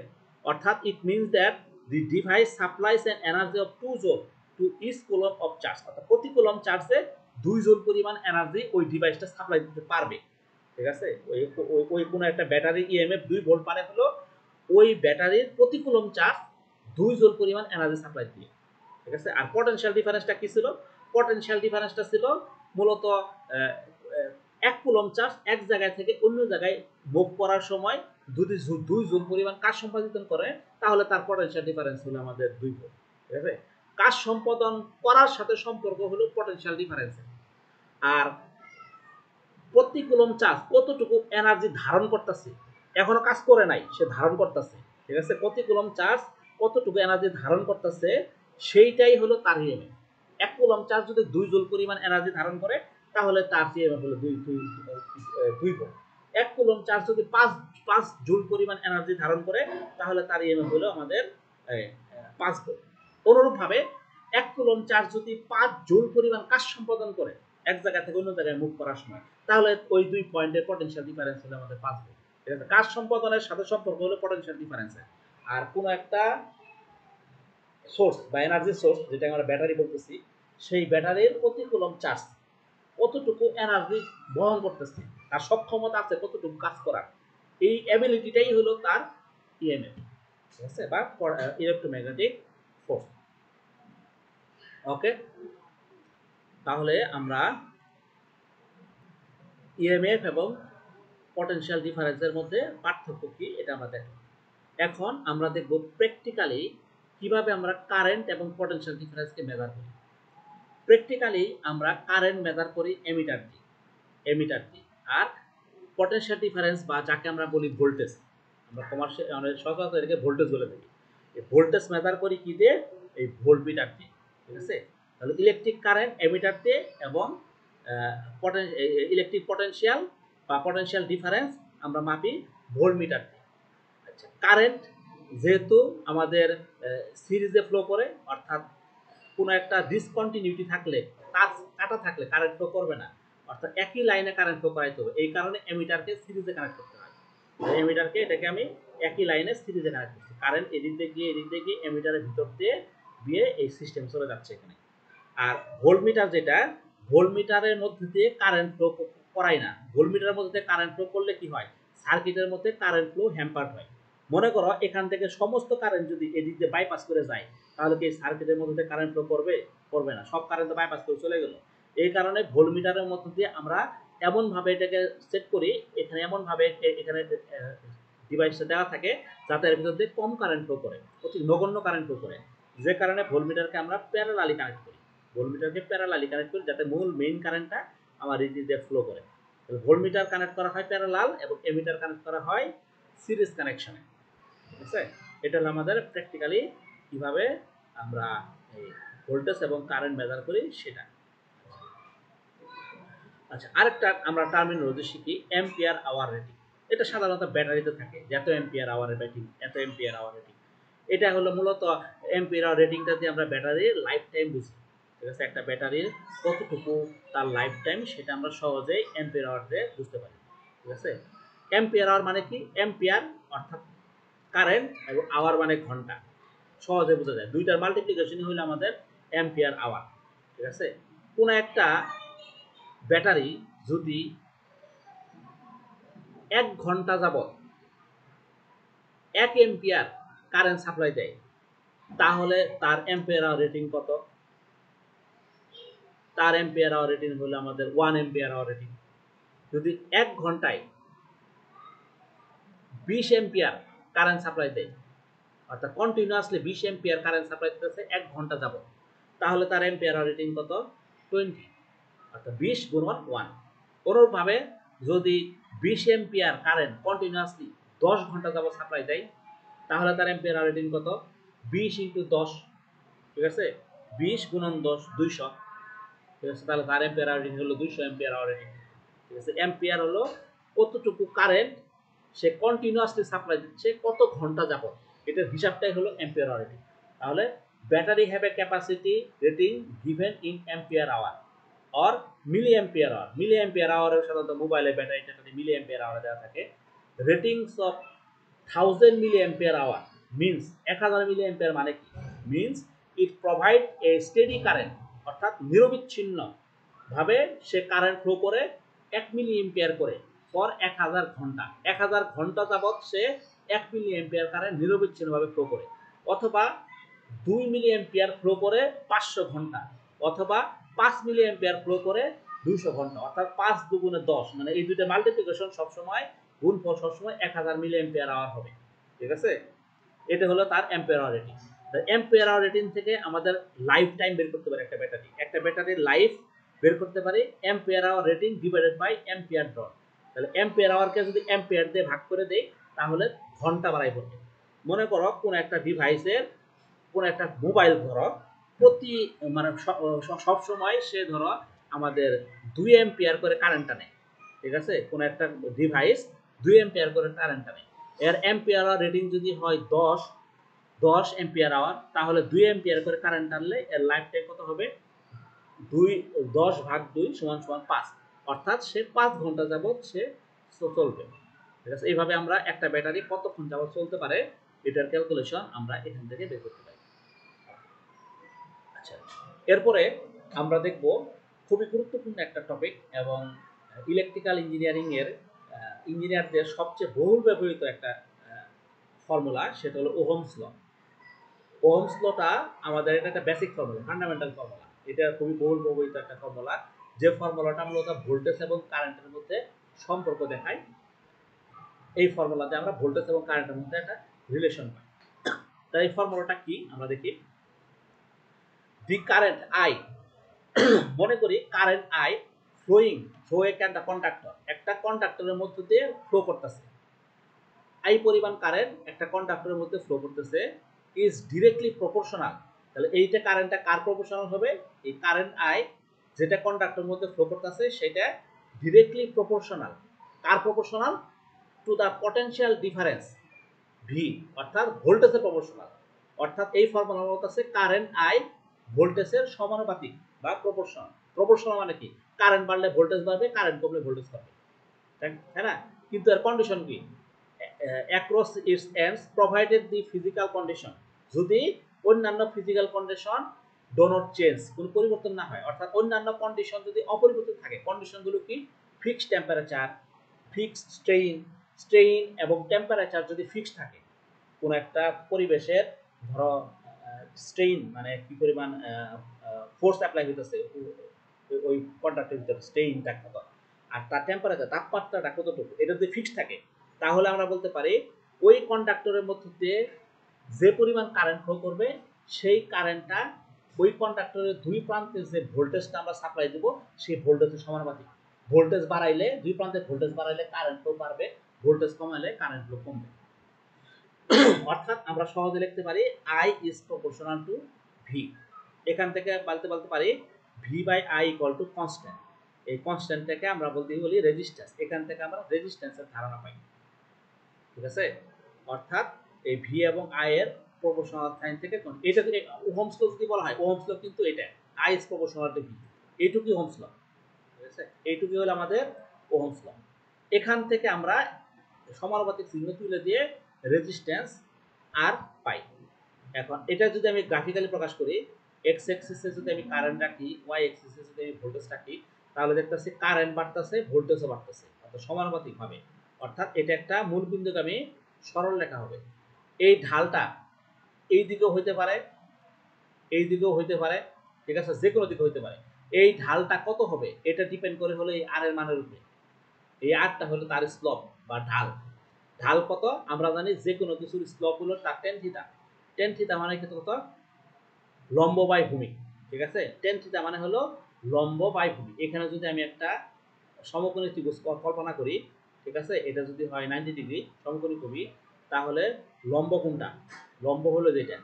অর্থাৎ it means that the device supplies an energy of 2 joule to each coulomb of charge. অর্থাৎ প্রতি কুলম চার্জে 2 জুল পরিমাণ এনার্জি ওই ডিভাইসটা সাপ্লাই দিতে পারবে, ঠিক আছে। ওই কোনো একটা ব্যাটারি ইএমএফ 2 ভোল্ট মানে হলো ওই ব্যাটারির প্রতি কুলম চার্জ 2 জুল পরিমাণ এনার্জি সাপ্লাই দিয়ে, ঠিক আছে। আর পটেনশিয়াল ডিফারেন্সটা কি ছিল? পটেনশিয়াল ডিফারেন্সটা ছিল মূলত 1 কুলম চার্জ এক জায়গা থেকে অন্য জায়গায় মুভ করার সময় যদি 2 জুল পরিমাণ কাজ সম্পাদন করে, তাহলে তার পটেনশিয়াল ডিফারেন্স হলো আমাদের 2 ভোল্ট, ঠিক আছে। কাজ সম্পাদন করার সাথে সম্পর্ক হলো পটেনশিয়াল ডিফারেন্স। আর প্রতি কুলম চার্জ কতটুকু এনার্জি ধারণ করতেছে, এখনো কাজ করে নাই, সে ধারণ করতেছে, ঠিক আছে। প্রতি কুলম চার্জ কতটুকু এনার্জি ধারণ করতেছে সেইটাই হলো তার ইএমএফ। 1 কুলম চার্জ যদি 2 জুল পরিমাণ এনার্জি ধারণ করে, তাহলে তার ইএমএফ হলো 2 ভোল্ট। 1 কুলম চার্জ যদি 5 জুল পরিমাণ এনার্জি ধারণ করে, তাহলে তার ইএমএফ হলো আমাদের 5 ভোল্ট। অনুরূপভাবে 1 কুলম চার্জ যদি 5 জুল পরিমাণ কাজ সম্পাদন করে এক জায়গা থেকে অন্য জায়গায় মুভ করার সময়, তাহলে ওই 2 পয়েন্টের পটেনশিয়াল ডিফারেন্স হলো আমাদের 5 ভোল্ট, ঠিক আছে। কাজ সম্পাদনের সাথে সম্পর্ক হলো পটেনশিয়াল ডিফারেন্স। আর কোন একটা সোর্স বা এনার্জি সোর্স, যেটা আমরা ব্যাটারি বলতেছি, সেই ব্যাটারির প্রতি কুলম চার্জ কতটুকু এনার্জি বহন করতেছে, তার সক্ষমতা আছে কতটুকু কাজ করার, এই অ্যাবিলিটিটাই হলো তার ইএমএফ, ঠিক আছে, বা ইলেকট্রোম্যাগনেটিক ফোর্স। ওকে, তাহলে আমরা ইএমএফ এবং পটেনশিয়াল ডিফারেন্সের মধ্যে পার্থক্য কি এটা আমরা দেখব। এখন আমরা দেখব প্র্যাকটিক্যালি কিভাবে আমরা কারেন্ট এবং পটেনশিয়াল ডিফারেন্সকে মেজার করি। প্র্যাকটিক্যালি আমরা কারেন্ট মেজার করি এমিটার দিয়ে, আর পটেনশিয়াল ডিফারেন্স বা যাকে আমরা বলি ভোল্টেজ, আমরা কমার্শিয়াল সচরাচর এটাকে ভোল্টেজ বলে থাকি, এই ভোল্টেজ মেজার করি কি দিয়ে? এই ভোল্টমিটার দিয়ে, ঠিক আছে। তাহলে ইলেকট্রিক কারেন্ট এমিটার দিয়ে এবং ইলেকট্রিক পটেনশিয়াল বা পটেনশিয়াল ডিফারেন্স আমরা মাপি ভোল্টমিটার দিয়ে। আচ্ছা, কারেন্ট যেহেতু আমাদের সিরিজে ফ্লো করে, অর্থাৎ কোনো একটা ডিসকন্টিনিউটি থাকলে, তার কাটা থাকলে কারেন্ট ফ্লো করবে না, অর্থাৎ একই লাইনে কারেন্ট ফ্লো করাইতে হবে। এই কারণে এমিটারকে সিরিজে কানেক্ট করতে হয়। এমিটারকে এটাকে আমি একই লাইনে সিরিজে কানেক্ট করছি, কারেন্ট এদিক দিয়ে গিয়ে এমিটারের ভিতর দিয়ে এই সিস্টেম চলে যাচ্ছে এখানে। আর ভোল্টমিটার যেটা, ভোল্টমিটারের মধ্যে দিয়ে কারেন্ট ফ্লো করাই না। ভোল্টমিটারের মধ্যে দিয়ে কারেন্ট ফ্লো করলে কি হয়? সার্কিটের মধ্যে কারেন্ট ফ্লো হ্যাম্পার্ড হয়। মনে করো এখান থেকে সমস্ত কারেন্ট যদি এদিক দিয়ে বাইপাস করে যায়, তাহলে কি সার্কিটের মধ্যে দিয়ে কারেন্ট ফ্লো করবে না, সব কারেন্ট বাইপাস করে চলে গেল। এই কারণে ভোল্টমিটারের মধ্যে দিয়ে আমরা এমনভাবে এটাকে সেট করি, এখানে এমনভাবে এখানে ডিভাইসটা দেওয়া থাকে যাতে এর ভিতর দিয়ে কম কারেন্ট ফ্লো করে, অতি নগণ্য কারেন্ট ফ্লো করে, যে কারণে ভোল্টমিটারকে আমরা প্যারালালি কানেক্ট করি। ভোল্টমিটারকে প্যারালালি কানেক্ট করি যাতে মেইন কারেন্টটা আমার এই দিয়ে ফ্লো করে। ভোল্টমিটার কানেক্ট করা হয় প্যারালাল এবং এমিটার কানেক্ট করা হয় সিরিজ কানেকশনে, ঠিক আছে। এটা হলো আমাদের প্র্যাকটিক্যালি কিভাবে আমরা এই ভোল্টেজ এবং কারেন্ট মেজার করি সেটা। আচ্ছা, আরেকটা আমরা টার্মিনোলজি শিখি, অ্যাম্পিয়ার আওয়ার রেটিং। এটা সাধারণত ব্যাটারিতে থাকে, এত অ্যাম্পিয়ার আওয়ারের রেটিং, এত অ্যাম্পিয়ার আওয়ার রেটিং। এটা হলো মূলত অ্যাম্পিয়ার আওয়ার রেটিংটা দিয়ে আমরা ব্যাটারির লাইফ টাইম বুঝি, ঠিক আছে। একটা ব্যাটারির কতটুকু তার লাইফ টাইম সেটা আমরা সহজেই অ্যাম্পিয়ার আওয়ার দিয়ে বুঝতে পারি, ঠিক আছে। অ্যাম্পিয়ার আওয়ার মানে কি? অ্যাম্পিয়ার অর্থাৎ কারেন্ট এবং আওয়ার মানে ঘন্টা, সহজে বোঝা যায়। দুইটার মাল্টিপ্লিকেশনই হলো আমাদের অ্যাম্পিয়ার আওয়ার, ঠিক আছে। কোন একটা ব্যাটারি যদি 1 ঘন্টা যাবত 1 এম্পিয়ার কারেন্ট সাপ্লাই দেয়, তাহলে তার অ্যাম্পিয়ার আওয়ার রেটিং কত? তার অ্যাম্পিয়ার আওয়ার রেটিং হলো আমাদের 1 অ্যাম্পিয়ার আওয়ার রেটিং। যদি 1 ঘন্টায় 20 অ্যাম্পিয়ার কারেন্ট সাপ্লাই দেয়, অর্থাৎ কন্টিনিউয়াসলি 20 অ্যাম্পিয়ার কারেন্ট সাপ্লাই দিতেছে 1 ঘন্টা যাবত, তাহলে তার অ্যাম্পিয়ার আওয়ার রেটিং কত? 20, অর্থাৎ 20 গুণন 1। অনুরূপভাবে যদি 20 অ্যাম্পিয়ার কারেন্ট কন্টিনিউয়াসলি 10 ঘন্টা যাবত সাপ্লাই দেয়, তাহলে তার অ্যাম্পিয়ার আওয়ার রেটিং কত? 20 ইন্টু 10, ঠিক আছে, 20 গুণন 10 200, ঠিক আছে। তাহলে তার অ্যাম্পিয়ার আওয়ার রেটিং হলো 200 অ্যাম্পিয়ার আওয়ার রেটিং, ঠিক আছে। অ্যাম্পিয়ার হলো কতটুকু কারেন্ট সে কন্টিনিউয়াসলি সাপ্লাই দিচ্ছে কত ঘন্টা যাবত, এটার হিসাবটাই হলো অ্যাম্পিয়ার আওয়ার রেটিং। তাহলে battery have a capacity rating given in ampere hour or milliampere hour. Milliampere আওয়ারের সাধারণত মোবাইলে ব্যাটারিটা মিলি অ্যাম্পিয়ার আওয়ারে দেওয়া থাকে। Ratings of 1000 milliampere hour means 1000 milliampere মানে কি, means it provide a steady current, অর্থাৎ নিরবিচ্ছিন্ন ভাবে সে কারেন্ট ফ্লো করে 1 মিলি অ্যাম্পিয়ার করে ফর 1000 ঘন্টা। 1000 ঘন্টা যাবত সে 1 মিলি অ্যাম্পিয়ার কারেন্ট নিরবিচ্ছিন্নভাবে ফ্লো করে, অথবা 2 মিলি অ্যাম্পিয়ার ফ্লো করে 500 ঘন্টা, অথবা 5 মিলি অ্যাম্পিয়ার ফ্লো করে 200 ঘন্টা, অর্থাৎ 5 দুগুণে 10, মানে এই দুইটা মাল্টিপ্লিকেশন সবসময় গুণফল সবসময় 1000 মিলি অ্যাম্পিয়ার আওয়ার হবে। ঠিক আছে, এটা হলো তার ampere hour rating. Ampere hour rating থেকে আমাদের লাইফ টাইম বের করতে পারে একটা ব্যাটারির লাইফ বের করতে পারি ampere hour rating divided by ampere draw. তাহলে অ্যাম্পিয়ার আওয়ারকে যদি অ্যাম্পিয়ার দিয়ে ভাগ করে দেই তাহলে ঘন্টা বাড়াই পড়বে। মনে করো কোন একটা ডিভাইসের, কোন একটা মোবাইল ধরো প্রতি মানে সব সময় সে ধরো আমাদের 2 অ্যাম্পিয়ার করে কারেন্ট টানে। ঠিক আছে, কোন একটা ডিভাইস 2 অ্যাম্পিয়ার করে কারেন্ট টানে, এর অ্যাম্পিয়ার আওয়ার রেটিং যদি হয় 10 অ্যাম্পিয়ার আওয়ার, তাহলে 2 অ্যাম্পিয়ার করে কারেন্ট টানলে এর লাইফ টাইম কত হবে, 10 ভাগ 2 সমান সমান 5, অর্থাৎ সে 5 ঘন্টা যাবত সে চলবে। ঠিক আছে, এইভাবে আমরা একটা ব্যাটারি কতক্ষণ যাবত চলতে পারে এটার ক্যালকুলেশন আমরা এখান থেকে বের করতে পারি। আচ্ছা, এরপরে আমরা দেখব খুবই গুরুত্বপূর্ণ একটা টপিক এবং ইলেকট্রিক্যাল ইঞ্জিনিয়ারিং এর ইঞ্জিনিয়ারদের সবচেয়ে বহুল ব্যবহৃত একটা ফর্মুলা, সেটা হলো ওহমস ল। ওহমস লটা আমাদের এটা একটা বেসিক ফর্মুলা, ফান্ডামেন্টাল ফর্মুলা। এটা খুবই বহুল ব্যবহৃত একটা ফর্মুলা, যে ফর্মুলাটা মূলত ভোল্টেজ এবং কারেন্টের মধ্যে সম্পর্ক দেখায়। এই ফর্মুলাতে আমরা ভোল্টেজ এবং কারেন্টের মধ্যে একটা রিলেশন পাই। তাই এই ফর্মুলাটা কি আমরা দেখি। দি কারেন্ট আই, মনে করি current I flowing through a conductor, একটা কন্ডাক্টরের মধ্য দিয়ে ফ্লো করতেছে। আই পরিমাণ কারেন্ট একটা কন্ডাক্টরের মধ্যে ফ্লো করতেছে ইজ ডিরেক্টলি প্রপোর্শনাল। তাহলে এইটা কারেন্টটা কার প্রপোর্শনাল হবে, এই কারেন্ট আই যেটা কন্ডাক্টরের মধ্যে ফ্লো করতেছে সেটা directly proportional. Car proportional, to the potential difference V, অর্থাৎ ভোল্টেজের প্রপোর্শনাল। অর্থাৎ এই ফর্মুলা বলতেছে কারেন্ট আই ভোল্টেজের সমানুপাতিক বা প্রপোর্শনাল। প্রপোর্শনাল মানে কি, কারেন্ট বাড়লে ভোল্টেজ বাড়বে, কারেন্ট কমলে ভোল্টেজ কমবে, তাই না? কিন্তু এর কন্ডিশন কি, across its ends provided the physical condition, যদি অন্যান্য physical condition do not change, কোনো পরিবর্তন না হয়, অর্থাৎ অন্যান্য কন্ডিশন যদি অপরিবর্তিত থাকে। কন্ডিশনগুলো কি, ফিক্সড টেম্পারেচার, ফিক্সড স্ট্রেইন এবং টেম্পারেচার যদি ফিক্সড থাকে কোন একটা পরিবেশের, ধরো স্ট্রেইন মানে কি পরিমাণ ফোর্স অ্যাপ্লাই হইতেছে ওই কন্ডাক্টের ভিতরে, স্ট্রেইনটা কত, আর তার টেম্পারেচার তাপমাত্রাটা কতটুকু, এটা যদি ফিক্সড থাকে তাহলে আমরা বলতে পারি ওই কন্ডাক্টরের মধ্যে দিয়ে যে পরিমাণ কারেন্ট ফ্লো করবে সেই কারেন্টটা ওই কন্ডাক্টরের দুই প্রান্তে যে ভোল্টেজটা আমরা সাপ্লাই দেবো সেই ভোল্টেজের সমানুপাতিক। ভোল্টেজ বাড়াইলে, দুই প্রান্তে ভোল্টেজ বাড়াইলে কারেন্ট ফ্লো বাড়বে, ভোল্টেজ কমাইলে কারেন্ট ফ্লো কমবে। অর্থাৎ আমরা সহজে লিখতে পারি I is proportional to V। এখান থেকে বলতে পারি V by I equal to constant। এই কনস্ট্যান্টটাকে আমরা বলি রেজিস্ট্যান্স। এখান থেকে আমরা রেজিস্ট্যান্সের ধারণা পাই। ঠিক আছে, অর্থাৎ এই V এবং I এর প্রপোর্শনাল সাইন থেকে এটা থেকে ওহমস ল যদি বলা হয়, ওহমস ল কিন্তু এটা I is proportional to V, এইটুকুই ওহমস ল। ঠিক আছে, এইটুকুই হলো আমাদের ওহমস ল। এখান থেকে আমরা সমানুপাতিক চিহ্ন তুলে দিয়ে রেজিস্ট্যান্স আর পাই। এখন এটা যদি আমি গ্রাফিক্যালি প্রকাশ করি, এক্স এক্সিসে যদি আমি কারেন্ট রাখি, ওয়াই এক্সিসে যদি আমি ভোল্টেজ রাখি, তাহলে দেখতেছি কারেন্ট বাড়তেছে, ভোল্টেজও বাড়তেছে, অর্থাৎ সমানুপাতিক ভাবে। অর্থাৎ এটা একটা মূল বিন্দুগামী সরল রেখা হবে। এই ঢালটা এই দিকেও হইতে পারে, এই দিকেও হইতে পারে, ঠিক আছে, যে কোনো দিকে হইতে পারে। এই ঢালটা কত হবে এটা ডিপেন্ড করে হলো এই আর এর মানের উপরে। এই আরটা হলো তার স্লোপ বা ঢাল। ঢাল কত আমরা জানি, যে কোনো কিছুর স্লোপ হলো তার টেন থিটা। টেন থিটা মানে কত, লম্ব বাই ভূমি। ঠিক আছে, টেন থিটা মানে হলো লম্ব বাই ভূমি। এখানে যদি আমি একটা সমকোণী ত্রিভুজ কল্পনা করি, ঠিক আছে, এটা যদি হয় 90 ডিগ্রি সমকোণী কবি, তাহলে লম্ব কোনটা, লম্ব হলো যেটা,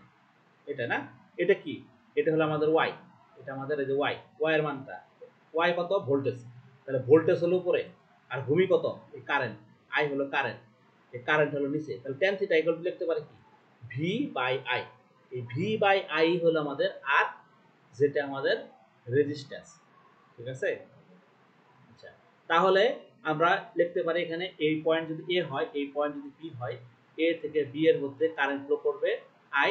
এটা না, এটা কি, এটা হলো আমাদের ওয়াই, এটা আমাদের এই যে ওয়াই, ওয়াই এর মানটা, ওয়াই কত, ভোল্টেজ। তাহলে ভোল্টেজ হলো উপরে, আর ভূমি কত, এই কারেন্ট, আই হলো কারেন্ট, এই কারেন্ট হলো নিচে, তাহলে tan থিটা ইকুয়াল টু লিখতে পারি কি ভি বাই আই। এই ভি বাই আই হলো আমাদের আর, যেটা আমাদের রেজিস্ট্যান্স, ঠিক আছে। আচ্ছা, তাহলে আমরা লিখতে পারি এখানে এই পয়েন্ট যদি এ হয়, এই পয়েন্ট যদি বি হয়, এ থেকে বি এর মধ্যে কারেন্ট ফ্লো করবে আই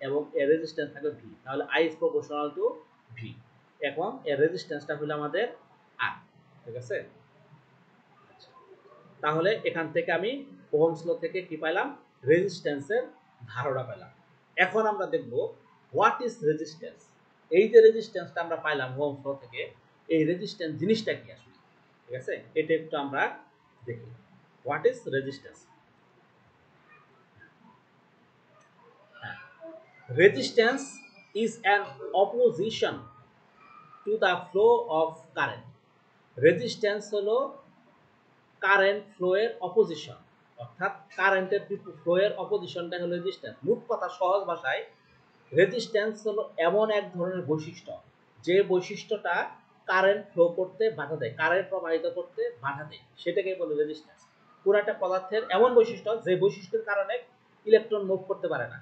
এবং এর রেজিস্ট্যান্স থাকবে ভি, তাহলে I is proportional to V. এখন এর রেজিস্ট্যান্সটা হলো আমাদের আর, ঠিক আছে। তাহলে এখান থেকে আমি ওহমস ল থেকে কি পাইলাম, রেজিস্ট্যান্সের ধারণা পেলাম। এখন আমরা দেখব হোয়াট ইজ রেজিস্ট্যান্স। এই যে রেজিস্ট্যান্সটা আমরা পাইলাম ওহমস ল থেকে, এই রেজিস্ট্যান্স জিনিসটা কি আসলে, ঠিক আছে, এটা একটু আমরা দেখি। What is resistance? Resistance is an opposition to the flow of current. Resistance হলো কারেন্ট ফ্লো এর অপোজিশন, অর্থাৎ কারেন্টের ফ্লো এর অপোজিশনটা হলো রেজিস্ট্যান্স। মোট কথা সহজ ভাষায় রেজিস্ট্যান্স হলো এমন এক ধরনের বৈশিষ্ট্য, যে বৈশিষ্ট্যটা কারেন্ট ফ্লো করতে বাধা দেয়, কারেন্ট প্রবাহিত করতে বাধা দেয়, সেটাকে বলে রেজিস্ট্যান্স। কোন একটা পদার্থের এমন বৈশিষ্ট্য, যে বৈশিষ্ট্যের কারণে ইলেকট্রন মুভ করতে পারে না।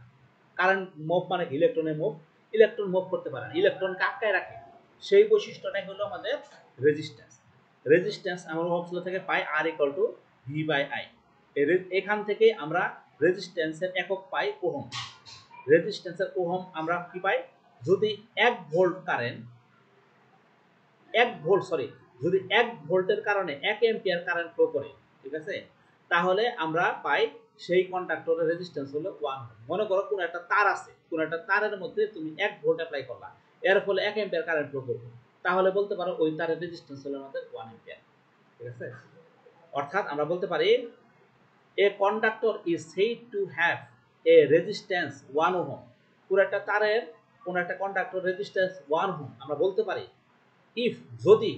কারেন্ট মুভ মানে কি, ইলেকট্রনের মুভ, ইলেকট্রন মুভ করতে পারে না, ইলেকট্রনকে আটকায় রাখে, সেই বৈশিষ্ট্যটাই হলো আমাদের রেজিস্ট্যান্স। রেজিস্ট্যান্স আমরা ওহমস ল থেকে পাই R equal to V by I. এখান থেকে আমরা রেজিস্ট্যান্সের একক পাই ওহম। রেজিস্ট্যান্সের ওহম আমরা কি পাই, যদি 1 ভোল্ট কারেন্ট, 1 ভোল্ট সরি, যদি 1 ভোল্টের কারণে 1 অ্যাম্পিয়ার কারেন্ট ফ্লো করে, ঠিক আছে, তাহলে আমরা পাই সেই কন্ডাক্টরের রেজিস্ট্যান্স হলো 1 ওহম। মনে করো কোন একটা তার আছে, কোন একটা তারের মধ্যে তুমি 1 ভোল্ট অ্যাপ্লাই করলা, এর ফলে 1 অ্যাম্পিয়ার কারেন্ট ফ্লো করবে, তাহলে বলতে পারো ওই তারের রেজিস্ট্যান্স হলো আমাদের 1 অ্যাম্পিয়ার, ঠিক আছে। অর্থাৎ আমরা বলতে পারি a conductor is said to have a resistance 1 ohm। পুরো একটা তারের কোন একটা কন্ডাক্টর রেজিস্ট্যান্স 1 ohm আমরা বলতে পারি if যদি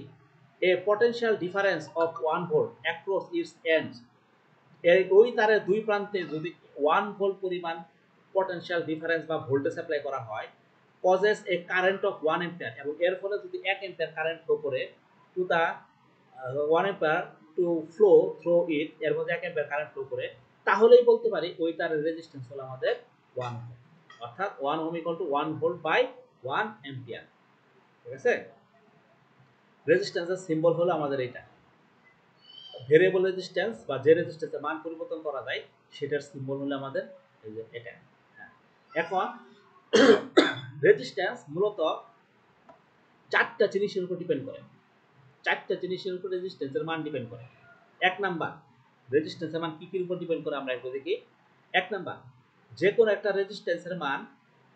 a potential difference of 1 volt across its ends, এই ওই তারের দুই প্রান্তে যদি 1 ভোল্ট পরিমাণ পটেনশিয়াল ডিফারেন্স বা ভোল্টেজ অ্যাপ্লাই করা হয়, causes a current of 1 ampere, এবং এর ফলে যদি 1 অ্যাম্পিয়ার কারেন্ট ফ্লো করে to the 1 ampere to flow through it, এর মধ্যে 1 অ্যাম্পিয়ার কারেন্ট ফ্লো করে, তাহলেই বলতে পারি ওই তারের রেজিস্ট্যান্স হলো আমাদের 1 ওহম। অর্থাৎ 1 ohm equal to 1 volt by 1 ampere, ঠিক আছে। রেজিস্ট্যান্সের সিম্বল হলো আমাদের এটা। ভেরিয়েবল রেজিস্ট্যান্স বা যে রেজিস্ট্যান্সের মান পরিবর্তন করা যায়, সেটার সিম্বল হলো আমাদের এই যে এটা। এখন রেজিস্ট্যান্স মূলত 4টা জিনিসের উপর ডিপেন্ড করে, 4টা জিনিসের উপর রেজিস্ট্যান্সের মান ডিপেন্ড করে। 1 নাম্বার, রেজিস্ট্যান্সের মান কি কি উপর ডিপেন্ড করে আমরা একটু দেখি। 1 নাম্বার, যে কোনো একটা রেজিস্ট্যান্সের মান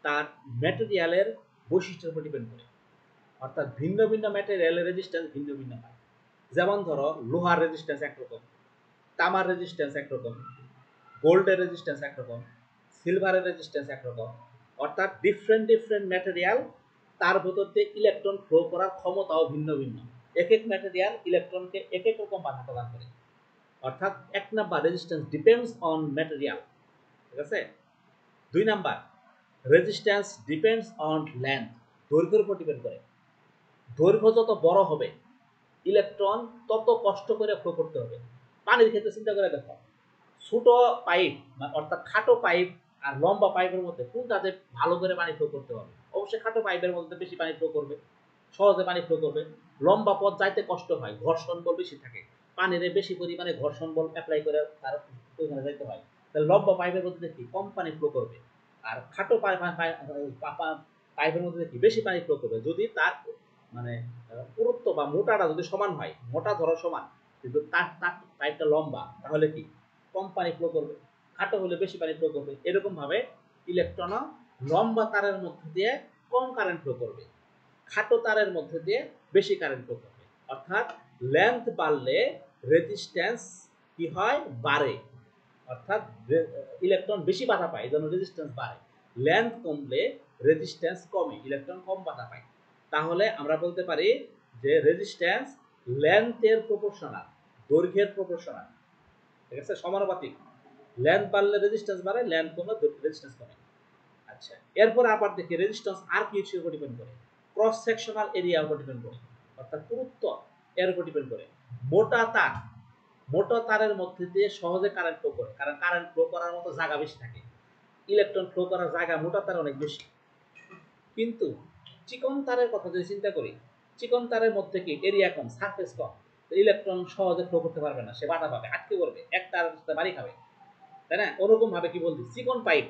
তার ম্যাটেরিয়ালের বৈশিষ্ট্যের উপর ডিপেন্ড করে, অর্থাৎ ভিন্ন ভিন্ন ম্যাটেরিয়ালের রেজিস্ট্যান্স ভিন্ন ভিন্ন হয়। যেমন ধরো লোহার রেজিস্ট্যান্স একরকম, তামার রেজিস্ট্যান্স একরকম, গোল্ডের রেজিস্ট্যান্স একরকম, সিলভারের রেজিস্ট্যান্স একরকম, অর্থাৎ ডিফারেন্ট ডিফারেন্ট ম্যাটেরিয়াল, তার ভেতর দিয়ে ইলেকট্রন ফ্লো করার ক্ষমতাও ভিন্ন ভিন্ন। এক এক ম্যাটেরিয়াল ইলেকট্রনকে এক এক রকম বাধা প্রদান করে, অর্থাৎ 1 number resistance depends on material, ঠিক আছে। 2 number, resistance depends on length, দৈর্ঘ্যের উপর ডিপেন্ড করে। দৈর্ঘ্য যত বড় হবে, ইলেকট্রন তত কষ্ট করে ফ্লো করতে হবে। পানির ক্ষেত্রে চিন্তা করে দেখো, ছোট পাইপ অর্থাৎ খাটো পাইপ আর লম্বা পাইপের মধ্যে কোনটাতে ভালো করে পানি ফ্লো করতে হবে? অবশ্যই খাটো পাইপের মধ্যে বেশি পানি ফ্লো করবে, সহজে পানি ফ্লো করবে। লম্বা পথ যাইতে কষ্ট হয়, ঘর্ষণ বল বেশি থাকে, পানিতে বেশি পরিমাণে ঘর্ষণ বল অ্যাপ্লাই করে তার ওইখানে যাইতে হয়, তাহলে লম্বা পাইপের মধ্যে দেখি কম পানি ফ্লো করবে, আর খাটো পাইপের মধ্যে দেখি বেশি পানি ফ্লো করবে, যদি তার মানে পুরুত্ব বা মোটাটা যদি সমান হয়, মোটা ধরো সমান, কিন্তু তার পাইপটা লম্বা, তাহলে কি কম পানি ফ্লো করবে, খাটো হলে বেশি পানি ফ্লো করবে। এরকম ভাবে ইলেকট্রনও লম্বা তারের মধ্যে দিয়ে কম কারেন্ট ফ্লো করবে, খাটো তারের মধ্যে দিয়ে বেশি কারেন্ট ফ্লো করবে। অর্থাৎ লেন্থ বাড়লে রেজিস্ট্যান্স কি হয়, বাড়ে, অর্থাৎ ইলেকট্রন বেশি বাধা পায়, এজন্য রেজিস্ট্যান্স বাড়ে। লেন্থ কমলে রেজিস্ট্যান্স কমে, ইলেকট্রন কম বাধা পায়। তাহলে আমরা বলতে পারি যে রেজিস্ট্যান্স লেন্থের প্রপোর্শনাল, দৈর্ঘ্যের প্রপোর্শনাল, ঠিক আছে, সমানুপাতিক। লেন্থ বাড়লে রেজিস্ট্যান্স বাড়ে, লেন্থ কমলে রেজিস্ট্যান্স কমে। আচ্ছা, এরপর আবার দেখি রেজিস্ট্যান্স আর কি কিছুর উপর ডিপেন্ড করে, ক্রস সেকশনাল এরিয়ার উপর ডিপেন্ড করে, অর্থাৎ পুরুত্ব এর উপর ডিপেন্ড করে। মোটা তার মোটা তারের মধ্যে দিয়ে সহজে কারেন্ট ফ্লো করে, কারণ কারেন্ট ফ্লো করার মতো জায়গা বেশি থাকে, ইলেকট্রন ফ্লো করার জায়গা মোটা তার অনেক বেশি। কিন্তু চিকন তারের কথা যদি চিন্তা করি, চিকন তারের মধ্যে কি এরিয়া কম, সারফেস কম, ইলেকট্রন সহজে ফ্লো করতে পারবে না, সে বাধা পাবে, আটকে পড়বে, এক তার সাথে বাড়ি খাবে, তাই না? ওরকম ভাবে কি বলছি, চিকন পাইপ,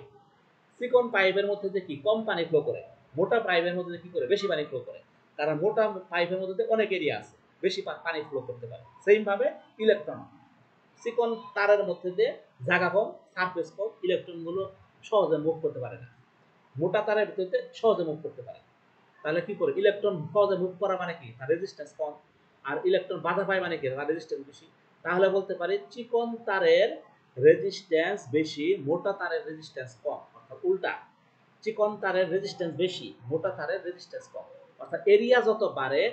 চিকন পাইপের মধ্যে দিয়ে কি কম পানি ফ্লো করে, মোটা পাইপের মধ্যে কি করে বেশি পানি ফ্লো করে, কারণ মোটা পাইপের মধ্যে অনেক এরিয়া আছে, বেশি পানি ফ্লো করতে পারে। সেম ভাবে ইলেকট্রন, চিকন তারের মধ্যে দিয়ে জায়গা কম, সারফেস কম, ইলেকট্রন গুলো সহজে মুভ করতে পারে না, মোটা তারের ভিতরে সহজে মুভ করতে পারে। তাহলে কি করে, ইলেকট্রন সহজে মুভ করা মানে কি, তার রেজিস্ট্যান্স কম, আর ইলেকট্রন বাধা পায় মানে কি, তার রেজিস্ট্যান্স বেশি। তাহলে বলতে পারি চিকন তারের রেজিস্ট্যান্স বেশি, মোটা তারের রেজিস্ট্যান্স কম, অর্থাৎ উল্টা, চিকন তারের রেজিস্ট্যান্স বেশি, মোটা তারের রেজিস্ট্যান্স কম। অর্থাৎ এরিয়া যত বাড়ে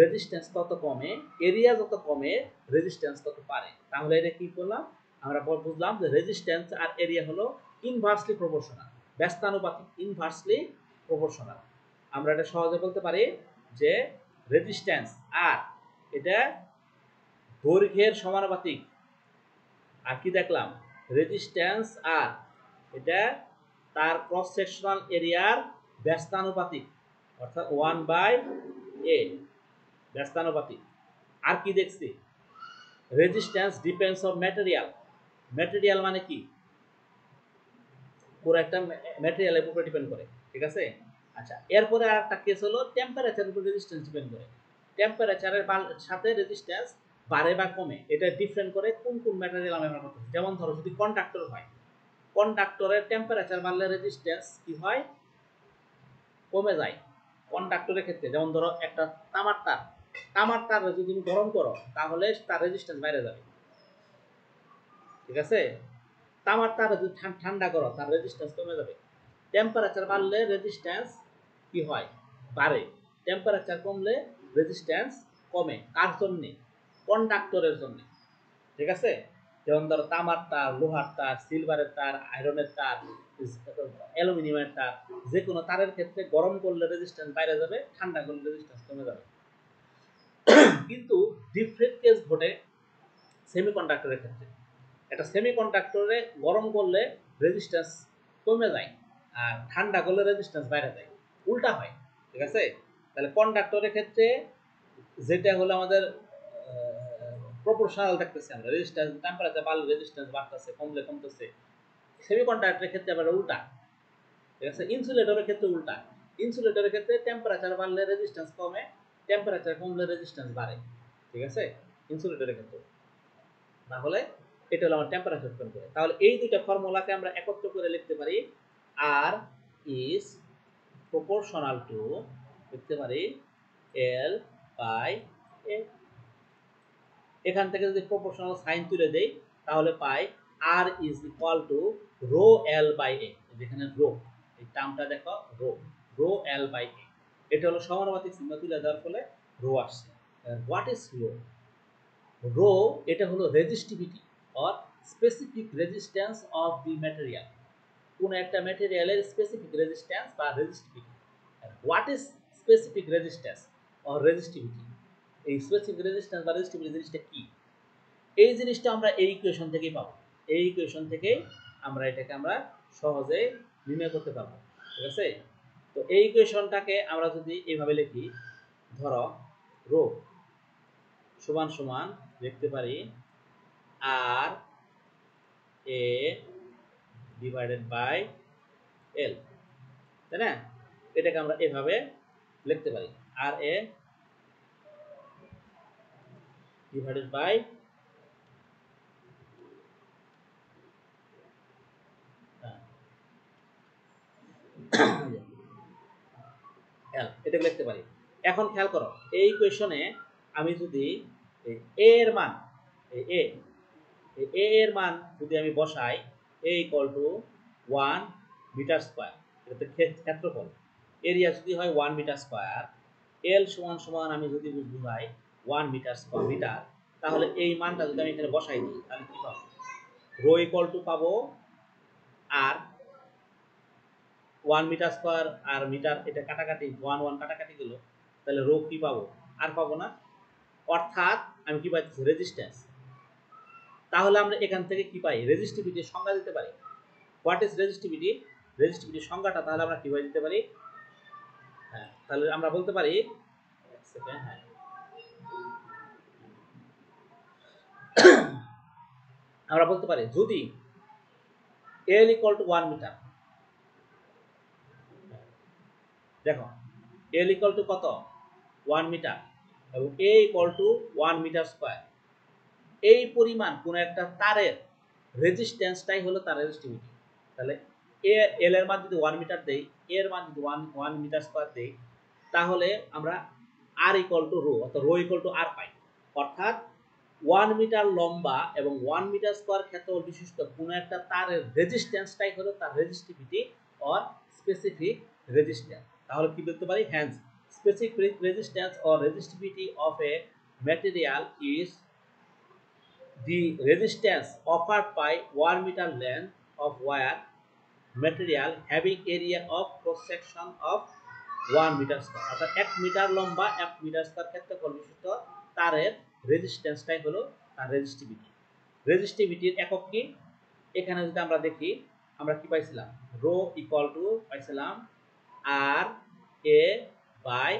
রেজিস্ট্যান্স তত কমে, এরিয়া যত কমে রেজিস্ট্যান্স তত বাড়ে। তাহলে এটা কি করলাম, আমরা বুঝলাম যে রেজিস্ট্যান্স আর এরিয়া হলো ইনভার্সলি প্রপোর্শনাল, ব্যস্তানুপাতিক, ইনভার্সলি প্রপোর্শনাল। আমরা এটা সহজে বলতে পারি যে রেজিস্ট্যান্স আর এটা দৈর্ঘ্যের সমানুপাতিক। আর কি দেখলাম, রেজিস্ট্যান্স আর এটা তার ক্রস সেকশনাল এরিয়ার ব্যস্তানুপাতিক, অর্থাৎ 1/a ব্যস্তানুপাতিক। আর কি দেখছি, resistance depends on material, material মানে কি, পুরো একটা ম্যাটেরিয়ালের উপরে ডিপেন্ড করে, ঠিক আছে। আচ্ছা, এরপরে আর একটা কেস হলো টেম্পারেচারের উপর রেজিস্ট্যান্স ডিপেন্ড করে, টেম্পারেচারের সাথে রেজিস্ট্যান্স বাড়ে বা কমে, এটা ডিফারেন্ট করে কোন কোন ম্যাটেরিয়াল আমরা ব্যবহার করছি। যেমন ধরো যদি কন্ডাক্টর হয়, কন্ডাক্টরের টেম্পারেচার বাড়লে রেজিস্ট্যান্স কি হয়, কমে যায় কন্ডাক্টরের ক্ষেত্রে। যেমন ধরো একটা তামার তার, তামার তার যদি তুমি গরম করো তাহলে তার রেজিস্ট্যান্স বাইরে যাবে, ঠিক আছে। তামার তার যদি ঠান্ডা করো তার রেজিস্ট্যান্স কমে যাবে। টেম্পারেচার বাড়লে রেজিস্ট্যান্স কি হয়, বাড়ে, টেম্পারেচার কমলে রেজিস্ট্যান্স কমে। কার জন্য, কন্ডাক্টরের জন্য, ঠিক আছে। যেমন ধরো তামার তার, লোহার তার, সিলভারের তার, আয়রনের তার, অ্যালুমিনিয়ামের তার, যে কোনো তারের ক্ষেত্রে গরম করলে রেজিস্ট্যান্স বাইরে যাবে, ঠান্ডা করলে রেজিস্ট্যান্স কমে যাবে। কিন্তু ডিফারেন্ট কেস ঘটে সেমিকন্ডাক্টরের ক্ষেত্রে। একটা সেমিকন্ডাক্টরে গরম করলে রেজিস্ট্যান্স কমে যায়, আর ঠান্ডা করলে রেজিস্ট্যান্স বাইরে যায়, উল্টা হয়, ঠিক আছে। তাহলে কন্ডাক্টরের ক্ষেত্রে যেটা হলো আমাদের প্রপোর্শনাল দেখতেছি আমরা, রেজিস্ট্যান্স টেম্পারেচার বাড়লে রেজিস্ট্যান্স বাড়তেছে, কমলে কমতেছে। সেমিকন্ডাক্টরের ক্ষেত্রে আবার উল্টা, ঠিক আছে। ইনসুলেটরের ক্ষেত্রে উল্টা, ইনসুলেটরের ক্ষেত্রে টেম্পারেচার বাড়লে রেজিস্ট্যান্স কমে, টেম্পারেচার কমলে রেজিস্ট্যান্স বাড়ে, ঠিক আছে, ইনসুলেটরের ক্ষেত্রে। তাহলে এটা হলো আমার টেম্পারেচার ডিপেন্ড করে। তাহলে এই দুইটা ফর্মুলাকে আমরা একত্র করে লিখতে পারি, আর ইজ প্রপোর্শনাল টু, লিখতে পারি এল বাই এ। এখান থেকে যদি প্রপোর্শনাল সাইন তুলে দেই তাহলে পাই R is equal to rho L by A. যেখানে রো, এই টার্মটা দেখো, rho, rho L by A, এটা হলো সমানুপাতিক চিহ্ন তুলে দেওয়ার ফলে রো আসছে। What is rho? রো এটা হলো resistivity or specific resistance of the material, কোন একটা ম্যাটেরিয়ালের স্পেসিফিক রেজিস্ট্যান্স বা resistivity. What is specific resistance or resistivity? এই স্পেসিফিক রেজিস্ট্যান্স বা রেজিস্টিভিটি জিনিসটা কি, এই জিনিসটা আমরা এই ইকুয়েশন থেকেই পাবো। এই ইকুয়েশন থেকেই আমরা এটাকে আমরা সহজে নির্ণয় করতে পারবো, ঠিক আছে। তো এই ইকুয়েশনটাকে আমরা যদি এইভাবে লিখি, ধরো রো সমান সমান লিখতে পারি আর এ ডিভাইডেড বাই এল, তাই না? এটাকে আমরা এভাবে লিখতে পারি, আর এ ডিভাইডেড বাই এল, এটাকে লিখতে পারি। এখন খেয়াল করো, এই ইকুয়েশনে আমি যদি এ এর মান, এ এর মান যদি আমি বসাই, এ ইকুয়াল টু 1 মিটার স্কয়ার, এটা ক্ষেত্রফল, এরিয়া যদি হয় 1 মিটার স্কয়ার, এল সমান সমান আমি যদি বুঝাই 1 মিটার স্কয়ার মিটার, তাহলে এই মানটা যদি আমি এখানে বসাই দিই তাহলে কি পাবো, রো ইকুয়াল টু পাবো আর 1 মিটার স্কয়ার আর মিটার, এটা কাটাকাটি 1 1 কাটাকাটি গেল, তাহলে রো কি পাবো, আর পাবো না। অর্থাৎ আমি কি পাচ্ছি, রেজিস্ট্যান্স, তাহলে আমরা এখান থেকে কি পাই? রেজিস্টিভিটির সংজ্ঞা দিতে পারি। What is resistivity? রেজিস্টিভিটির সংজ্ঞাটা তাহলে আমরা কিভাবে দিতে পারি? হ্যাঁ, তাহলে আমরা বলতে পারি, এক সেকেন্ড, হ্যাঁ, আমরা বলতে পারি যদি L equal to 1 মিটার, দেখো L equal to কত? 1 মিটার এবং A equal to 1 metre square, এই পরিমাণ কোন একটা তারের রেজিস্ট্যান্সটাই হলো তার রেজিস্টিভিটি। তাহলে এল এর মান যদি 1 মিটার দেই, এ এর মান যদি 1 মিটার স্কয়ার দেই, তাহলে আমরা আর ইকুয়াল টু রো, অর্থাৎ রো ইকুয়াল টু আর পাই। অর্থাৎ 1 মিটার লম্বা এবং 1 মিটার স্কয়ার ক্ষেত্রফল বিশিষ্ট কোন একটা তারের রেজিস্ট্যান্সটাই হলো তার রেজিস্টিভিটি অর স্পেসিফিক রেজিস্ট্যান্স। তাহলে কি বলতে পারি? Hence specific resistance or resistivity of a material is the resistance offered by 1 meter length of wire material having area of cross section of 1 meter square, অর্থাৎ 1 মিটার লম্বা 1 metre square ক্ষেত্রফল বিশিষ্ট তারের রেজিস্ট্যান্সটাই হলো তার রেজিস্টিভিটি। রেজিস্টিভিটির একক কি? এখানে যদি আমরা দেখি, আমরা কি পাইছিলাম? রো ইকুয়াল টু পাইছিলাম আর এ বাই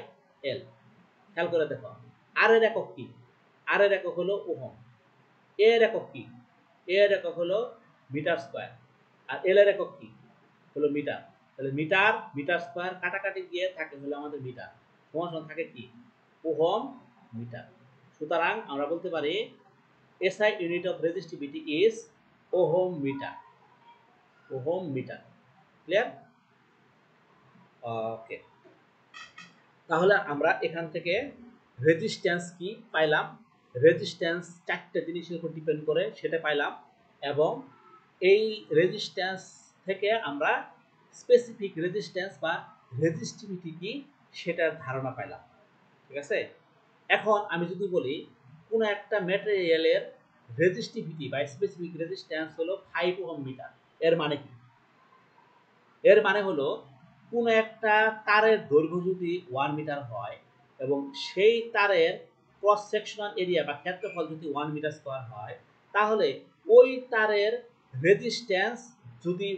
এল। খেয়াল করে দেখো, আর এর একক কি? আর এর একক হলো ওহম। এর একক কি? এর একক হলো মিটার স্কয়ার। আর এল এর একক কি? হলো মিটার। তাহলে মিটার মিটার স্কয়ার কাটাকাটি গিয়ে থাকে হলো আমাদের মিটার, সমান সমান থাকে কি? Ohm metre. সুতরাং আমরা বলতে পারি SI unit of resistivity is ohm metre. Ohm metre. Clear? Okay, তাহলে আমরা এখান থেকে রেজিস্ট্যান্স কি পাইলাম? রেজিস্ট্যান্স চারটে জিনিসের উপর ডিপেন্ড করে সেটা পাইলাম, এবং এই রেজিস্ট্যান্স থেকে আমরা স্পেসিফিক রেজিস্ট্যান্স বা রেজিস্টিভিটি কি সেটার ধারণা পাইলাম। ঠিক আছে? এখন আমি যদি বলি কোন একটা ম্যাটেরিয়ালের রেজিস্টিভিটি বা স্পেসিফিক রেজিস্ট্যান্স হলো 5 ওহম মিটার, এর মানে কি? এর মানে হলো কোন একটা তারের দৈর্ঘ্য যদি 1 মিটার হয় এবং সেই তারের ক্রস সেকশনাল এরিয়া বা ক্ষেত্রফল যদি 1 মিটার স্কয়ার হয়, তাহলে ওই তারের রেজিস্ট্যান্স যদি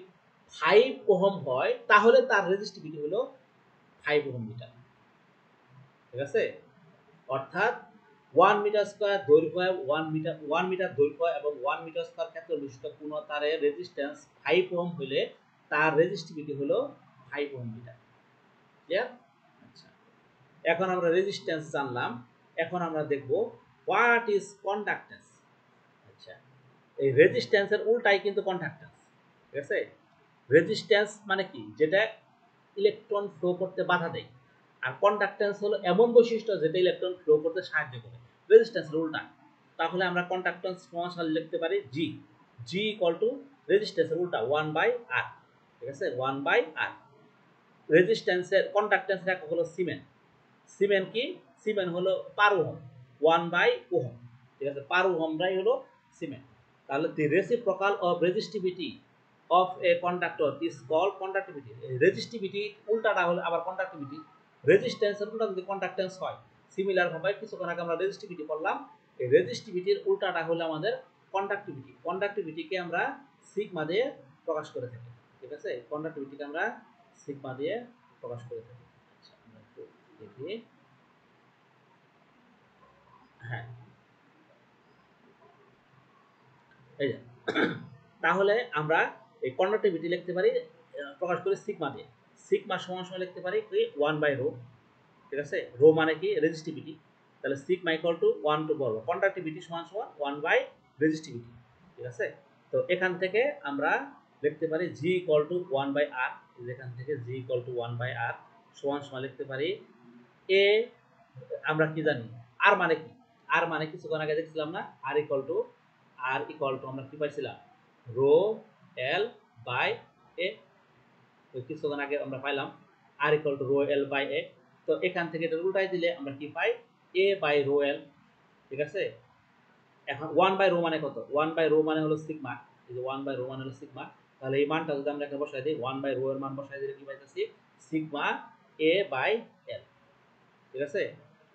5 ওহম হয়, তাহলে তার রেজিস্টিভিটি হলো 5 ওহম মিটার। ঠিক আছে? অর্থাৎ 1 মিটার স্কয়ার দৈর্ঘ্য, 1 মিটার দৈর্ঘ্য এবং 1 মিটার স্কয়ার ক্ষেত্রফল বিশিষ্ট কোন তারের রেজিস্ট্যান্স 5 ওহম হলে তার রেজিস্টিভিটি হলো 5 ওহম মিটার। ক্লিয়ার? আচ্ছা, এখন আমরা রেজিস্ট্যান্স জানলাম, এখন আমরা দেখব হোয়াট ইজ কন্ডাক্ট্যান্স। আচ্ছা, এই রেজিস্ট্যান্সের উল্টাই কিন্তু কন্ডাক্ট্যান্স। ঠিক আছে? রেজিস্ট্যান্স মানে কি? যেটা ইলেকট্রন ফ্লো করতে বাধা দেয়। আর কন্ডাক্ট্যান্স হলো এমন বৈশিষ্ট্য যেটা ইলেকট্রন ফ্লো করতে সাহায্য করে। রেজিস্ট্যান্সের উল্টা। তাহলে আমরা কন্ডাক্ট্যান্স সমান লিখতে পারি জি। জি ইকুয়াল টু রেজিস্ট্যান্সের উল্টা 1 বাই আর। ঠিক আছে? 1 বাই আর। রেজিস্ট্যান্সের কন্ডাক্ট্যান্সের একক হলো সিমেন। সিমেন কি? সিমেন হলো পার ওহম, 1 বাই ওহম। ঠিক আছে? পার ওহমটাই হলো সিমেন। তাহলে the reciprocal of resistivity of a conductor is called conductivity. Resistivity উল্টাটা হলো আবার কন্ডাক্টিভিটি। রেজিস্ট্যান্সের উল্টা যদি কন্ডাক্ট্যান্স হয়, সিমিলার ভাবে কিছুক্ষণ আগে আমরা রেজিস্টিভিটি করলাম, এই রেজিস্টিভিটির উল্টাটা হলো আমাদের কন্ডাক্টিভিটি। কন্ডাক্টিভিটিকে আমরা সিগমা দিয়ে প্রকাশ করে থাকি। ঠিক আছে? কন্ডাক্টিভিটিকে আমরা সিগমা দিয়ে প্রকাশ করে থাকি। আচ্ছা, আমরা একটু দেখি। হ্যাঁ, এই যে তাহলে আমরা এই কন্ডাক্টিভিটি লিখতে পারি প্রকাশ করে সিগমা দিয়ে। সিগমা সমান সমান লিখতে পারি কি 1 বাই রো। ঠিক আছে? রো মানে কি? রেজিস্টিভিটি। তাহলে সিগমা ইকুয়াল টু 1 টু বলবো কন্ডাক্টিভিটি সমান সমান 1 বাই রেজিস্টিভিটি। ঠিক আছে? তো এখান থেকে আমরা লিখতে পারি জি ইকুয়াল টু 1 বাই আর। এখান থেকে জি ইকুয়াল টু 1 বাই আর সমান সমান লিখতে পারি এ। আমরা কি জানি আর মানে কি? আর মানে কিছুক্ষণ আগে দেখছিলাম না, আর ইকুয়াল টু আমরা কি পাইছিলাম? Rho L by A. তো কিছুক্ষণ আগে আমরা পাইলাম R equal to rho L by A. তো এখান থেকে এটা উল্টাই দিলে আমরা কি পাই? এ বাই রো এল। ঠিক আছে? এখন 1 বাই রো মানে কত? 1 বাই রো মানে হলো সিগমা। এই যে 1 বাই রো মানে হলো সিগমা। তাহলে এই মানটা যদি আমরা এখানে বসাই দিই, 1 বাই রো এর মান বসাই দিলে কি পাইতেছি? Sigma A by L. ঠিক আছে?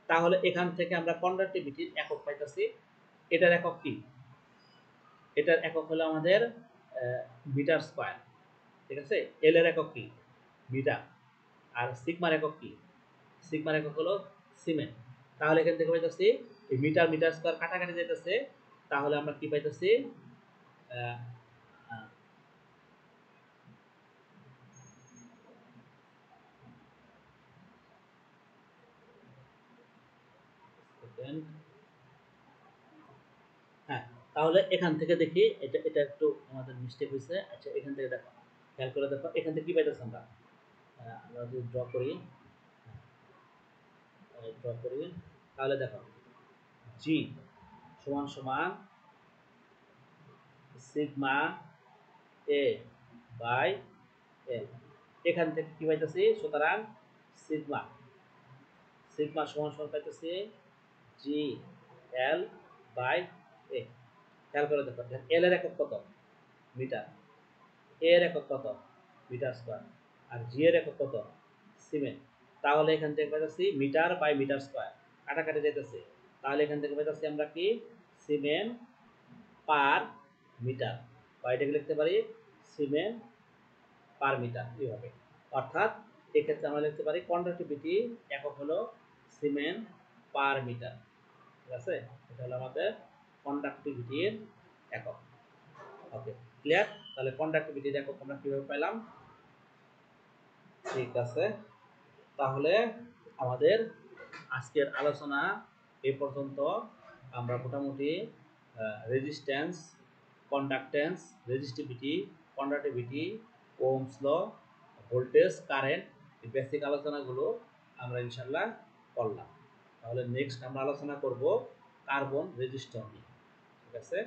তাহলে এখান থেকে আমরা কন্ডাক্টিভিটির একক পাইতেছি। এটার একক কি? এটার একক হলো আমাদের মিটার স্কয়ার, ঠিক আছে। এল এর একক কি, মিটার। আর সিগমার একক কি, সিগমার একক হলো সিমেন্স। তাহলে এখান থেকে পাইতেছি এই মিটার মিটার স্কয়ার কাটাকাটি যাইতেছে, তাহলে আমরা কি পাইতেছি, হ্যাঁ, তাহলে এখান থেকে দেখি, এটা এটা একটু আমাদের মিস্টেক হয়েছে। আচ্ছা, এখান থেকে দেখো, খেয়াল করে দেখো এখান থেকে কি পাইতেছি আমরা। আমরা যদি ড্র করি, তাহলে দেখো জি সমান সমান সিগমা এ বাই এল। এখান থেকে কি পাইতেছি, সুতরাং সিগমা সিগমা সমান সমান পাইতেছি জি এল বাই এ। খেয়াল করে দেখো, এল এর একক কত, মিটার। এ এর একক কত, মিটার স্কয়ার। আর জি এর একক কত, সিমেন্স। তাহলে এখান থেকে পাইতেছি মিটার বাই মিটার স্কয়ার, কাটাকাটি যাইতেছে। তাহলে এখান থেকে পাইতেছি আমরা কি, সিমেন্স পার মিটার, বা এটাকে লিখতে পারি সিমেন্স পার মিটার, এইভাবে। অর্থাৎ এক্ষেত্রে আমরা লিখতে পারি কন্ডাক্টিভিটি একক হলো সিমেন্স পার মিটার, ঠিক আছে। এটা হলো আমাদের কন্ডাক্টিভিটির একক। ওকে, ক্লিয়ার। তাহলে কন্ডাক্টিভিটির একক আমরা কিভাবে পেলাম, ঠিক আছে। তাহলে আমাদের আজকের আলোচনা এই পর্যন্ত। আমরা মোটামুটি resistance, conductance, resistivity, conductivity, Ohm's law, voltage, current, এই বেসিক আলোচনাগুলো আমরা ইনশাল্লাহ করলাম। তাহলে নেক্সট আমরা আলোচনা করব কার্বন রেজিস্টর নিয়ে, ঠিক আছে।